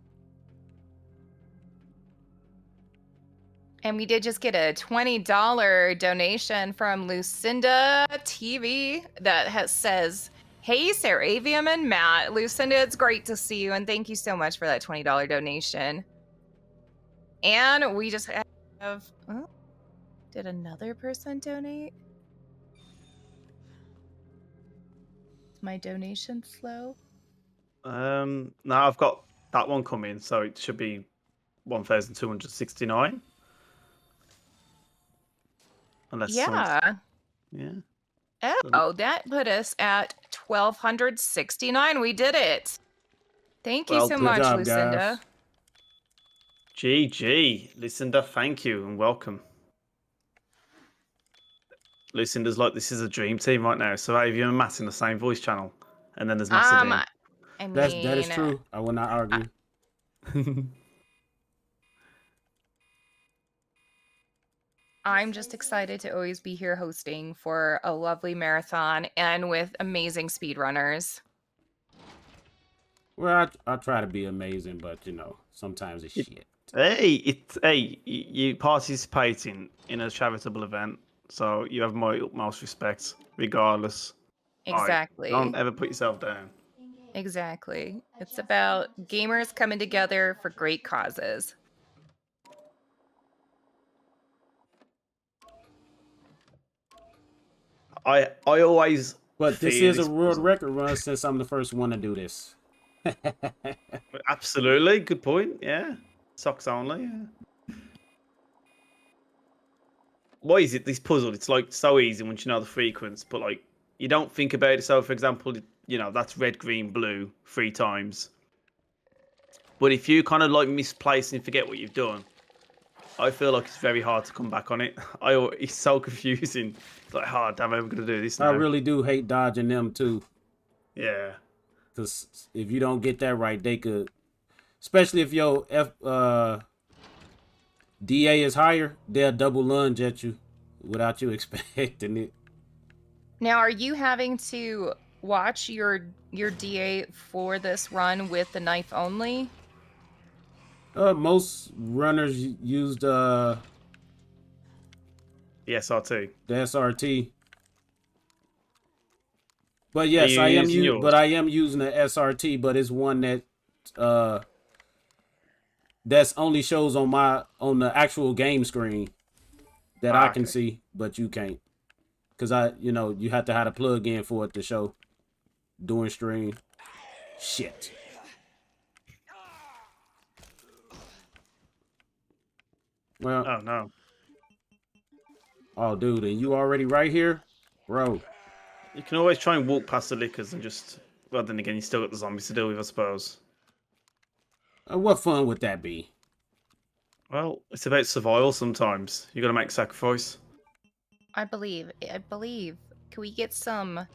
And we did just get a $20 donation from Lucinda TV that says, "Hey, Saravium and Matt. Lucinda, it's great to see you, and thank you so much for that $20 donation." And we just have... Did another person donate? Is my donation slow? Now I've got that one coming, so it should be 1,269. Unless someone's... Yeah. Yeah. Oh, that put us at 1,269. We did it. Thank you Well so Good much, job, Lucinda. guys. GG. Lucinda, thank you and welcome. Lucinda's like, this is a dream team right now. So have you and Matt in the same voice channel? And then there's MasterDean. I mean, That is true. I will not argue. I'm just excited to always be here hosting for a lovely marathon and with amazing speedrunners. Well, I try to be amazing, but you know, sometimes it's shit. You participating in a charitable event, so you have my utmost respect, regardless. Exactly. Don't ever put yourself down. Exactly. It's about gamers coming together for great causes. I always But this fear is a this world puzzle. record run since I'm the first one to do this. Absolutely, good point. Yeah, socks only. Yeah. Why is it this puzzle? It's like so easy once you know the frequency, but like you don't think about it. So, for example, you know that's red, green, blue 3 times. But if you kind of like misplace and forget what you've done, I feel like it's very hard to come back on it. It's so confusing. It's like, oh, damn, I'm going to do this now. I really do hate dodging them too. Yeah. Because if you don't get that right, they could, especially if your DA is higher, they'll double lunge at you without you expecting it. Now, are you having to watch your DA for this run with the knife only? Most runners used The SRT. the SRT. But yes, you I am using yours? but I am using the SRT, but it's one that that's only shows on the actual game screen that I can Okay. see, but you can't. Cause you have to have a plug in for it to show during stream. Shit. Well, Oh, no. oh dude, and you already right here? Bro. You can always try and walk past the lickers and just... Well, then again, you still got the zombies to deal with, I suppose. What fun would that be? Well, it's about survival sometimes. You got to make sacrifice. I believe. Can we get some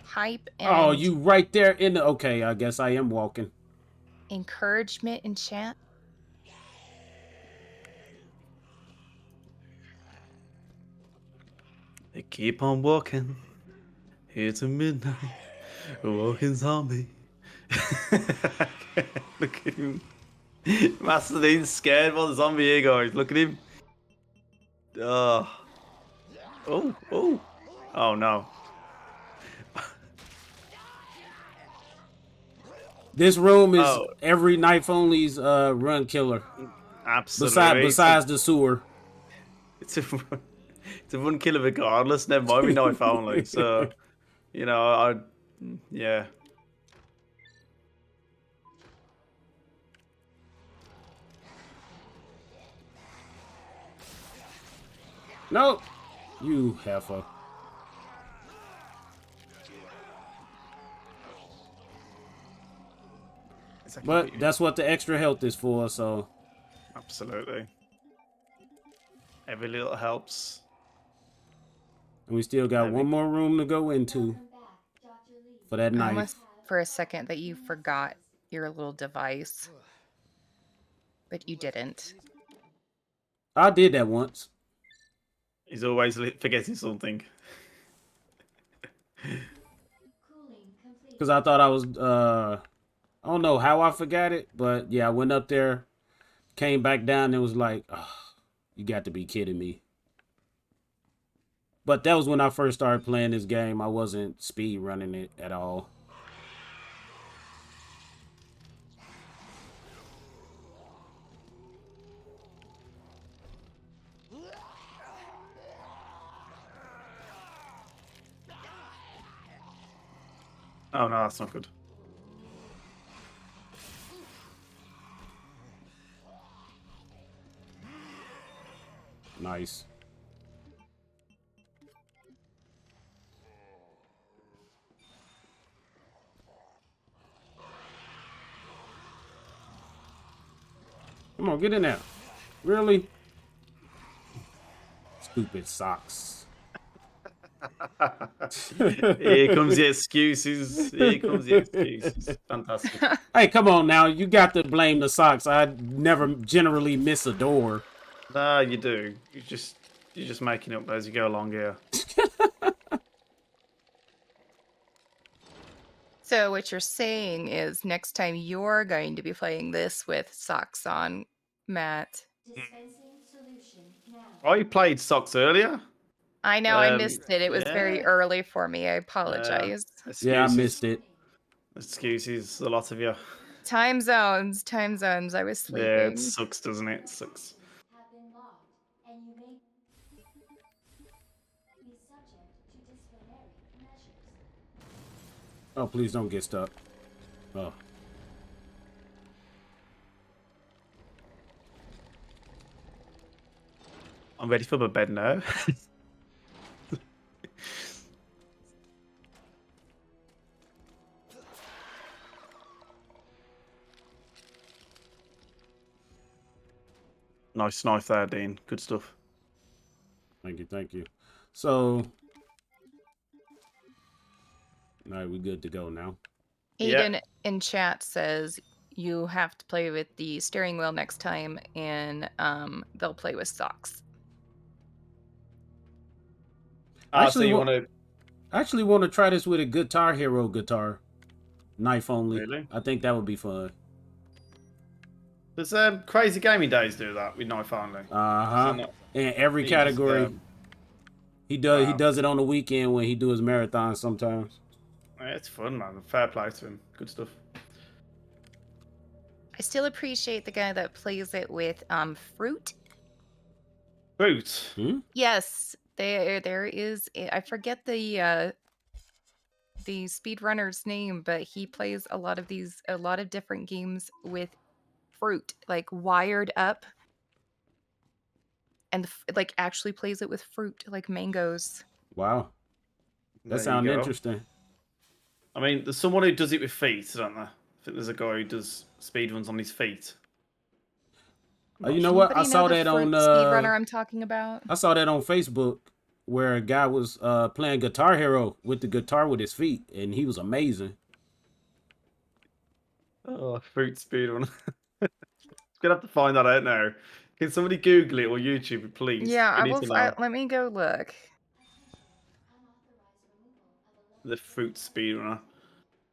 hype and Oh, you right there in the... Okay, I guess I am walking. encouragement in chat? They keep on walking. Here to midnight. A walking zombie. Look at him. Master Dean's scared by the zombie here, guys. Look at him. Oh. Oh, no. This room is every knife only's run killer. Absolutely. Besides the sewer. It's a run killer regardless. Never mind, we knife only. So, yeah. Nope. You heifer. But that's what the extra health is for, so. Absolutely. Every little helps. And we still got one more room to go into for that I knife. almost for a second that you forgot your little device. But you didn't. I did that once. He's always forgetting something. Because I thought I was, I don't know how I forgot it, but yeah, I went up there, came back down, and it was like, oh, you got to be kidding me. But that was when I first started playing this game. I wasn't speed running it at all. Oh no, that's not good. Nice. Come on, get in there. Really? Stupid socks. Here comes the excuses. Here comes the excuses. Fantastic. Hey, come on now. You got to blame the socks. I never generally miss a door. No, you do. You're just making it up as you go along here. So what you're saying is next time you're going to be playing this with socks on, Matt. Dispensing solution now. I played socks earlier. I know I missed it. It was very yeah. early for me. I apologize. Excuses. Yeah, I missed it. Excuses, a lot of you. Time zones. I was sleeping. Yeah, it sucks, doesn't it? It sucks. Have been logged, and you may be subject to disciplinary measures. Oh, please don't get stuck. Oh. I'm ready for my bed now. Nice knife there, Dean. Good stuff. Thank you, thank you. So, all right, we good to go now. Aiden in chat says you have to play with the steering wheel next time, and they'll play with socks. So you want to... I actually want to try this with a Guitar Hero guitar. Knife only. Really? I think that would be fun. Does Crazy Gaming Days do that with knife only? Uh-huh. In every He category. just, He does. He wow. does it on the weekend when he do his marathon sometimes. Yeah, it's fun, man. Fair play to him. Good stuff. I still appreciate the guy that plays it with fruit. Fruit. Yes, there is. I forget the speedrunner's name, but he plays a lot of different games with fruit, like Wired Up, and like actually plays it with fruit, like mangoes. Wow. There That you sounds go. interesting. I mean, there's someone who does it with feet, don't there? I think there's a guy who does speedruns on his feet. You know what? I Anybody saw know the that on fruit speedrunner I'm talking about. I saw that on Facebook where a guy was playing Guitar Hero with the guitar with his feet, and he was amazing. Oh, fruit speedrun. Gonna have to find that out now. Can somebody Google it or YouTube it, please? Yeah, We I need will. to know. Let me go look. Unauthorized removal of a The fruit speedrunner.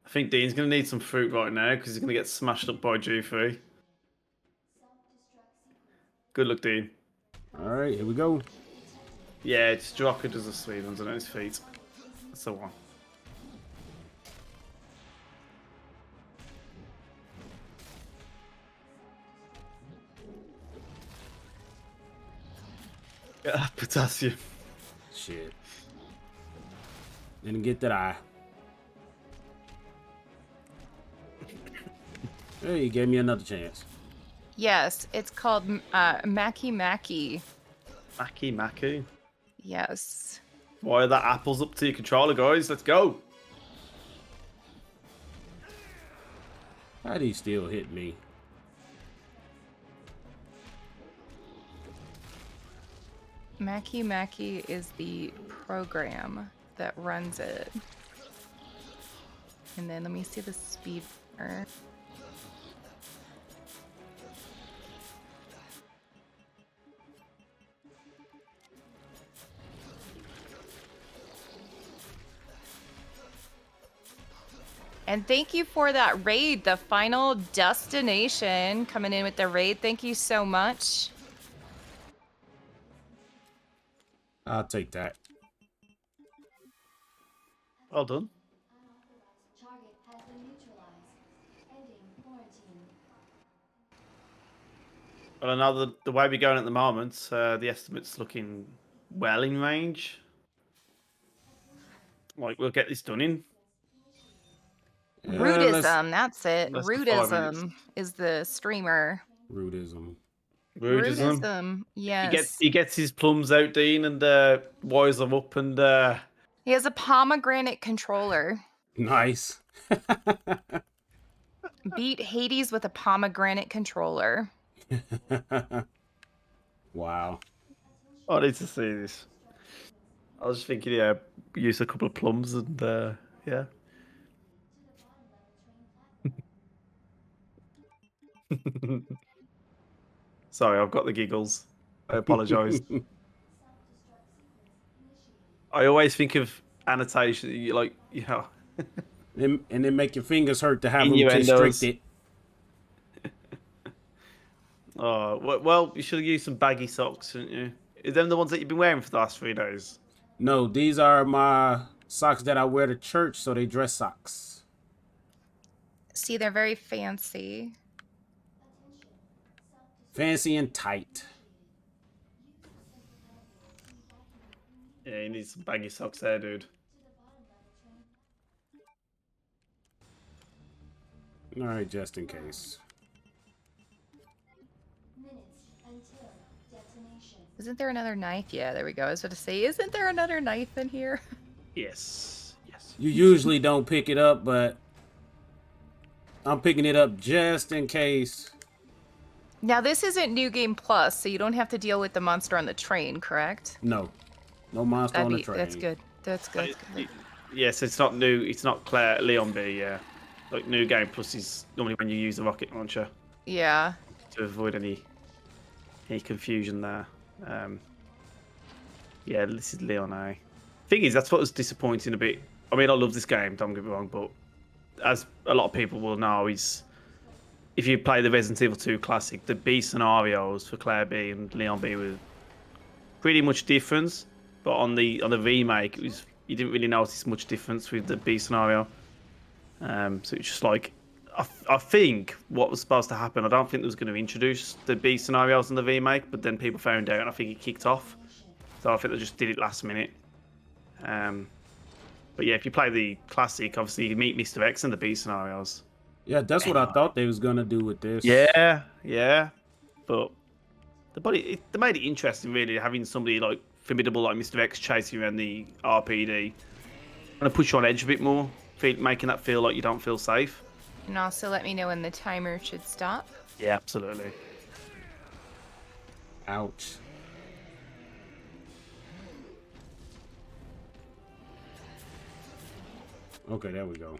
I think Dean's gonna need some fruit right now because he's gonna get smashed up by G3. self-destruct sequence. Good luck, Dean. All right, here we go. Yeah, it's Drocker does the speedruns on his feet. That's the one. Yeah, potassium. Shit. Didn't get that eye. Hey, you gave me another chance. Yes, it's called Mackie Mackie. Mackie. Yes. Wire that apples up to your controller, guys. Let's go. How'd he still hit me? Mackie Mackie is the program that runs it. And then let me see the speed. And thank you for that raid, the Final Destination, coming in with the raid. Thank you so much. I'll take that. Well done. Unauthorized target has been neutralized. Ending quarantine. Well, I know the way we're going at the moment, the estimate's looking well in range. Like, we'll get this done in Rudism, that's it. Less than 5 minutes. Rudism is the streamer. Rudism. Rudism, He yes. gets his plums out, Dean, and wires them up, and He has a pomegranate controller. Nice. Beat Hades with a pomegranate controller. Wow. I need to see this. I was thinking, yeah, use a couple of plums and yeah. Sorry, I've got the giggles. I apologise. I always think of annotation, like, you know, And then make your fingers hurt to have them Innuendos. constricted. oh, well, you should have used some baggy socks, shouldn't you? Is them the ones that you've been wearing for the last 3 days? No, these are my socks that I wear to church, so they dress socks. See, they're very fancy. Fancy and tight. Yeah, you need some baggy socks there, dude. All right, just in case. Minutes until detonation. Isn't there another knife? Yeah, there we go. I was about to say, isn't there another knife in here? Yes. Yes. You usually don't pick it up, but I'm picking it up just in case. Now, this isn't New Game Plus, so you don't have to deal with the monster on the train, correct? No. No monster on the train. That's good. That's good. Yes, it's not new. It's not Leon B. Yeah, like New Game Plus is normally when you use the rocket launcher Yeah. to avoid any confusion there. Yeah, this is Leon A. Thing is, that's what was disappointing a bit. I mean, I love this game. Don't get me wrong, but as a lot of people will know, is if you play the Resident Evil 2 Classic, the B scenarios for Claire B and Leon B were pretty much different. But on the remake, it was you didn't really notice much difference with the B scenario. So it's just like I think what was supposed to happen. I don't think they was going to introduce the B scenarios in the remake, but then people found out, and I think it kicked off. So I think they just did it last minute. But yeah, if you play the classic, obviously you meet Mr. X in the B scenarios. Yeah, that's what I thought they was gonna do with this. Yeah, yeah. But they made it interesting, really, having somebody like formidable like Mr. X chasing you around the RPD. And to push you on edge a bit more, making that feel like you don't feel safe. And also let me know when the timer should stop. Yeah, absolutely. Ouch. Okay, there we go.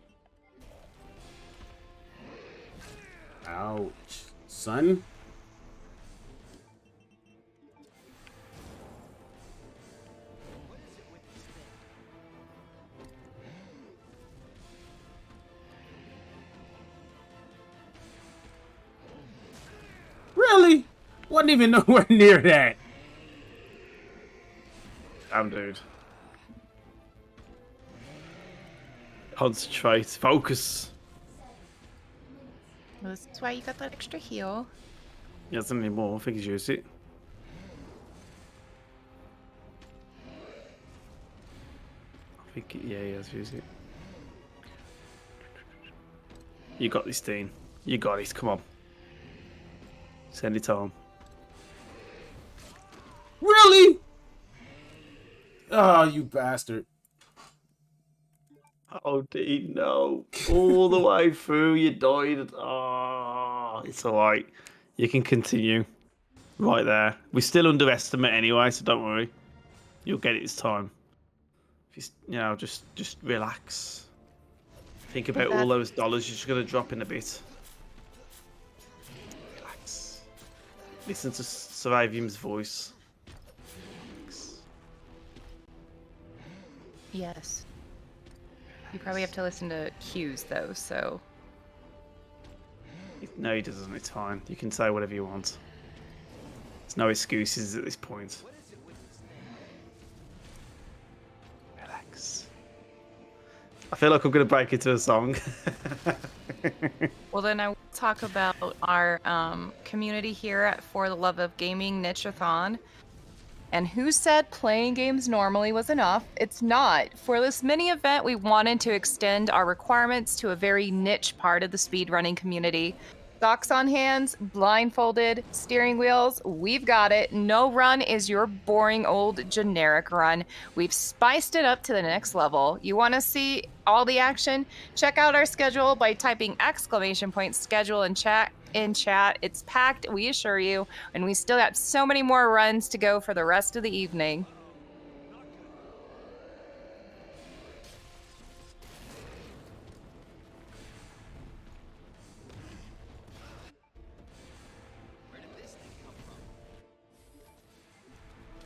Ouch. Son? Really? Wasn't even nowhere near that. Damn, dude. Concentrate. Focus. Well, this is why you got that extra heal. He doesn't need more. I think he's used it. I think, yeah, he has used it. You got this, Dean. You got it. Come on. Send it home. Really? Oh, you bastard. Oh, Dean, no. All the way through, you died. Oh, it's all right. You can continue. Right there. We still underestimate anyway, so don't worry. You'll get it this time. Just, just relax. Think about all those dollars you're just going to drop in a bit. Relax. Listen to Survivium's voice. Relax. Yes. You probably have to listen to cues, though, so... No, he doesn't. It's fine. You can say whatever you want. There's no excuses at this point. Relax. I feel like I'm going to break into a song. Well, then I will talk about our community here at For the Love of Gaming Niche-a-thon. And who said playing games normally was enough? It's not. For this mini event, we wanted to extend our requirements to a very niche part of the speedrunning community. Socks on hands, blindfolded, steering wheels, we've got it. No run is your boring old generic run. We've spiced it up to the next level. You want to see all the action? Check out our schedule by typing !schedule in chat. It's packed, we assure you, and we still got so many more runs to go for the rest of the evening.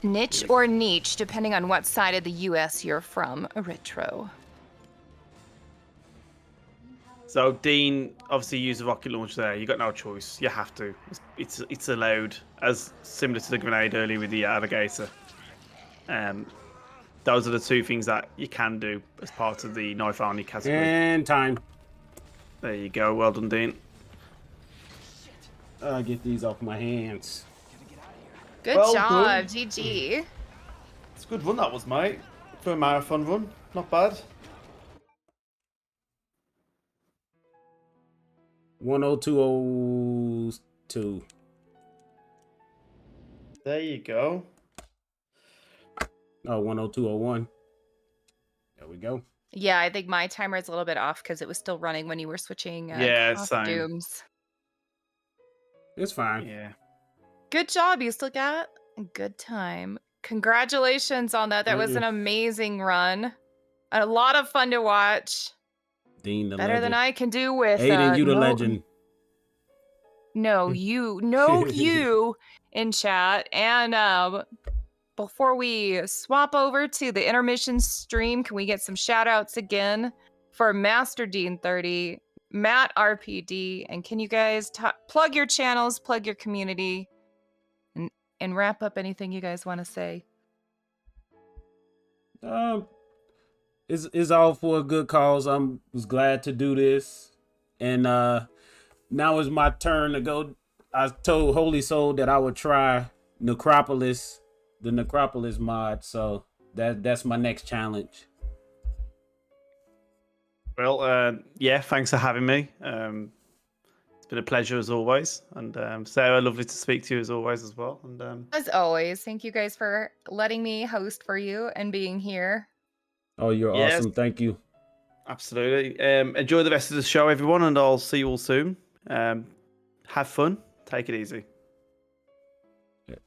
Niche or niche, depending on what side of the US you're from, Retro. So Dean obviously used a rocket launcher there. You got no choice. You have to. It's allowed, as similar to the grenade earlier with the alligator. Those are the two things that you can do as part of the knife only category. And time. There you go. Well done, Dean. Get these off my hands. Good Well job, done. GG. It's a good run that was, mate. For a marathon run, not bad. 102.02. There you go. Oh, 102.01. There we go. Yeah, I think my timer is a little bit off because it was still running when you were switching Yeah, same. costumes. It's fine. Yeah. Good job. You still got a good time. Congratulations on that. That was an amazing run. A lot of fun to watch. Dean the Better legend. than I can do with Aiden, you the legend. No, you in chat. And before we swap over to the intermission stream, can we get some shout outs again for MasterDean30, Matt RPD, and can you guys plug your channels, plug your community, and wrap up anything you guys want to say? It's all for a good cause. Was glad to do this, and now is my turn to go. I told Holy Soul that I would try Necropolis, the Necropolis mod. So that's my next challenge. Well, yeah, thanks for having me. It's been a pleasure as always. And Sarah, lovely to speak to you as always as well. And As always, thank you guys for letting me host for you and being here. Oh, you're awesome. Thank you. Absolutely. Enjoy the rest of the show, everyone, and I'll see you all soon. Have fun. Take it easy.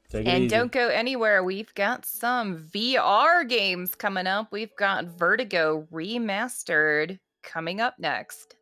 Take it And easy. don't go anywhere. We've got some VR games coming up. We've got Vertigo Remastered coming up next.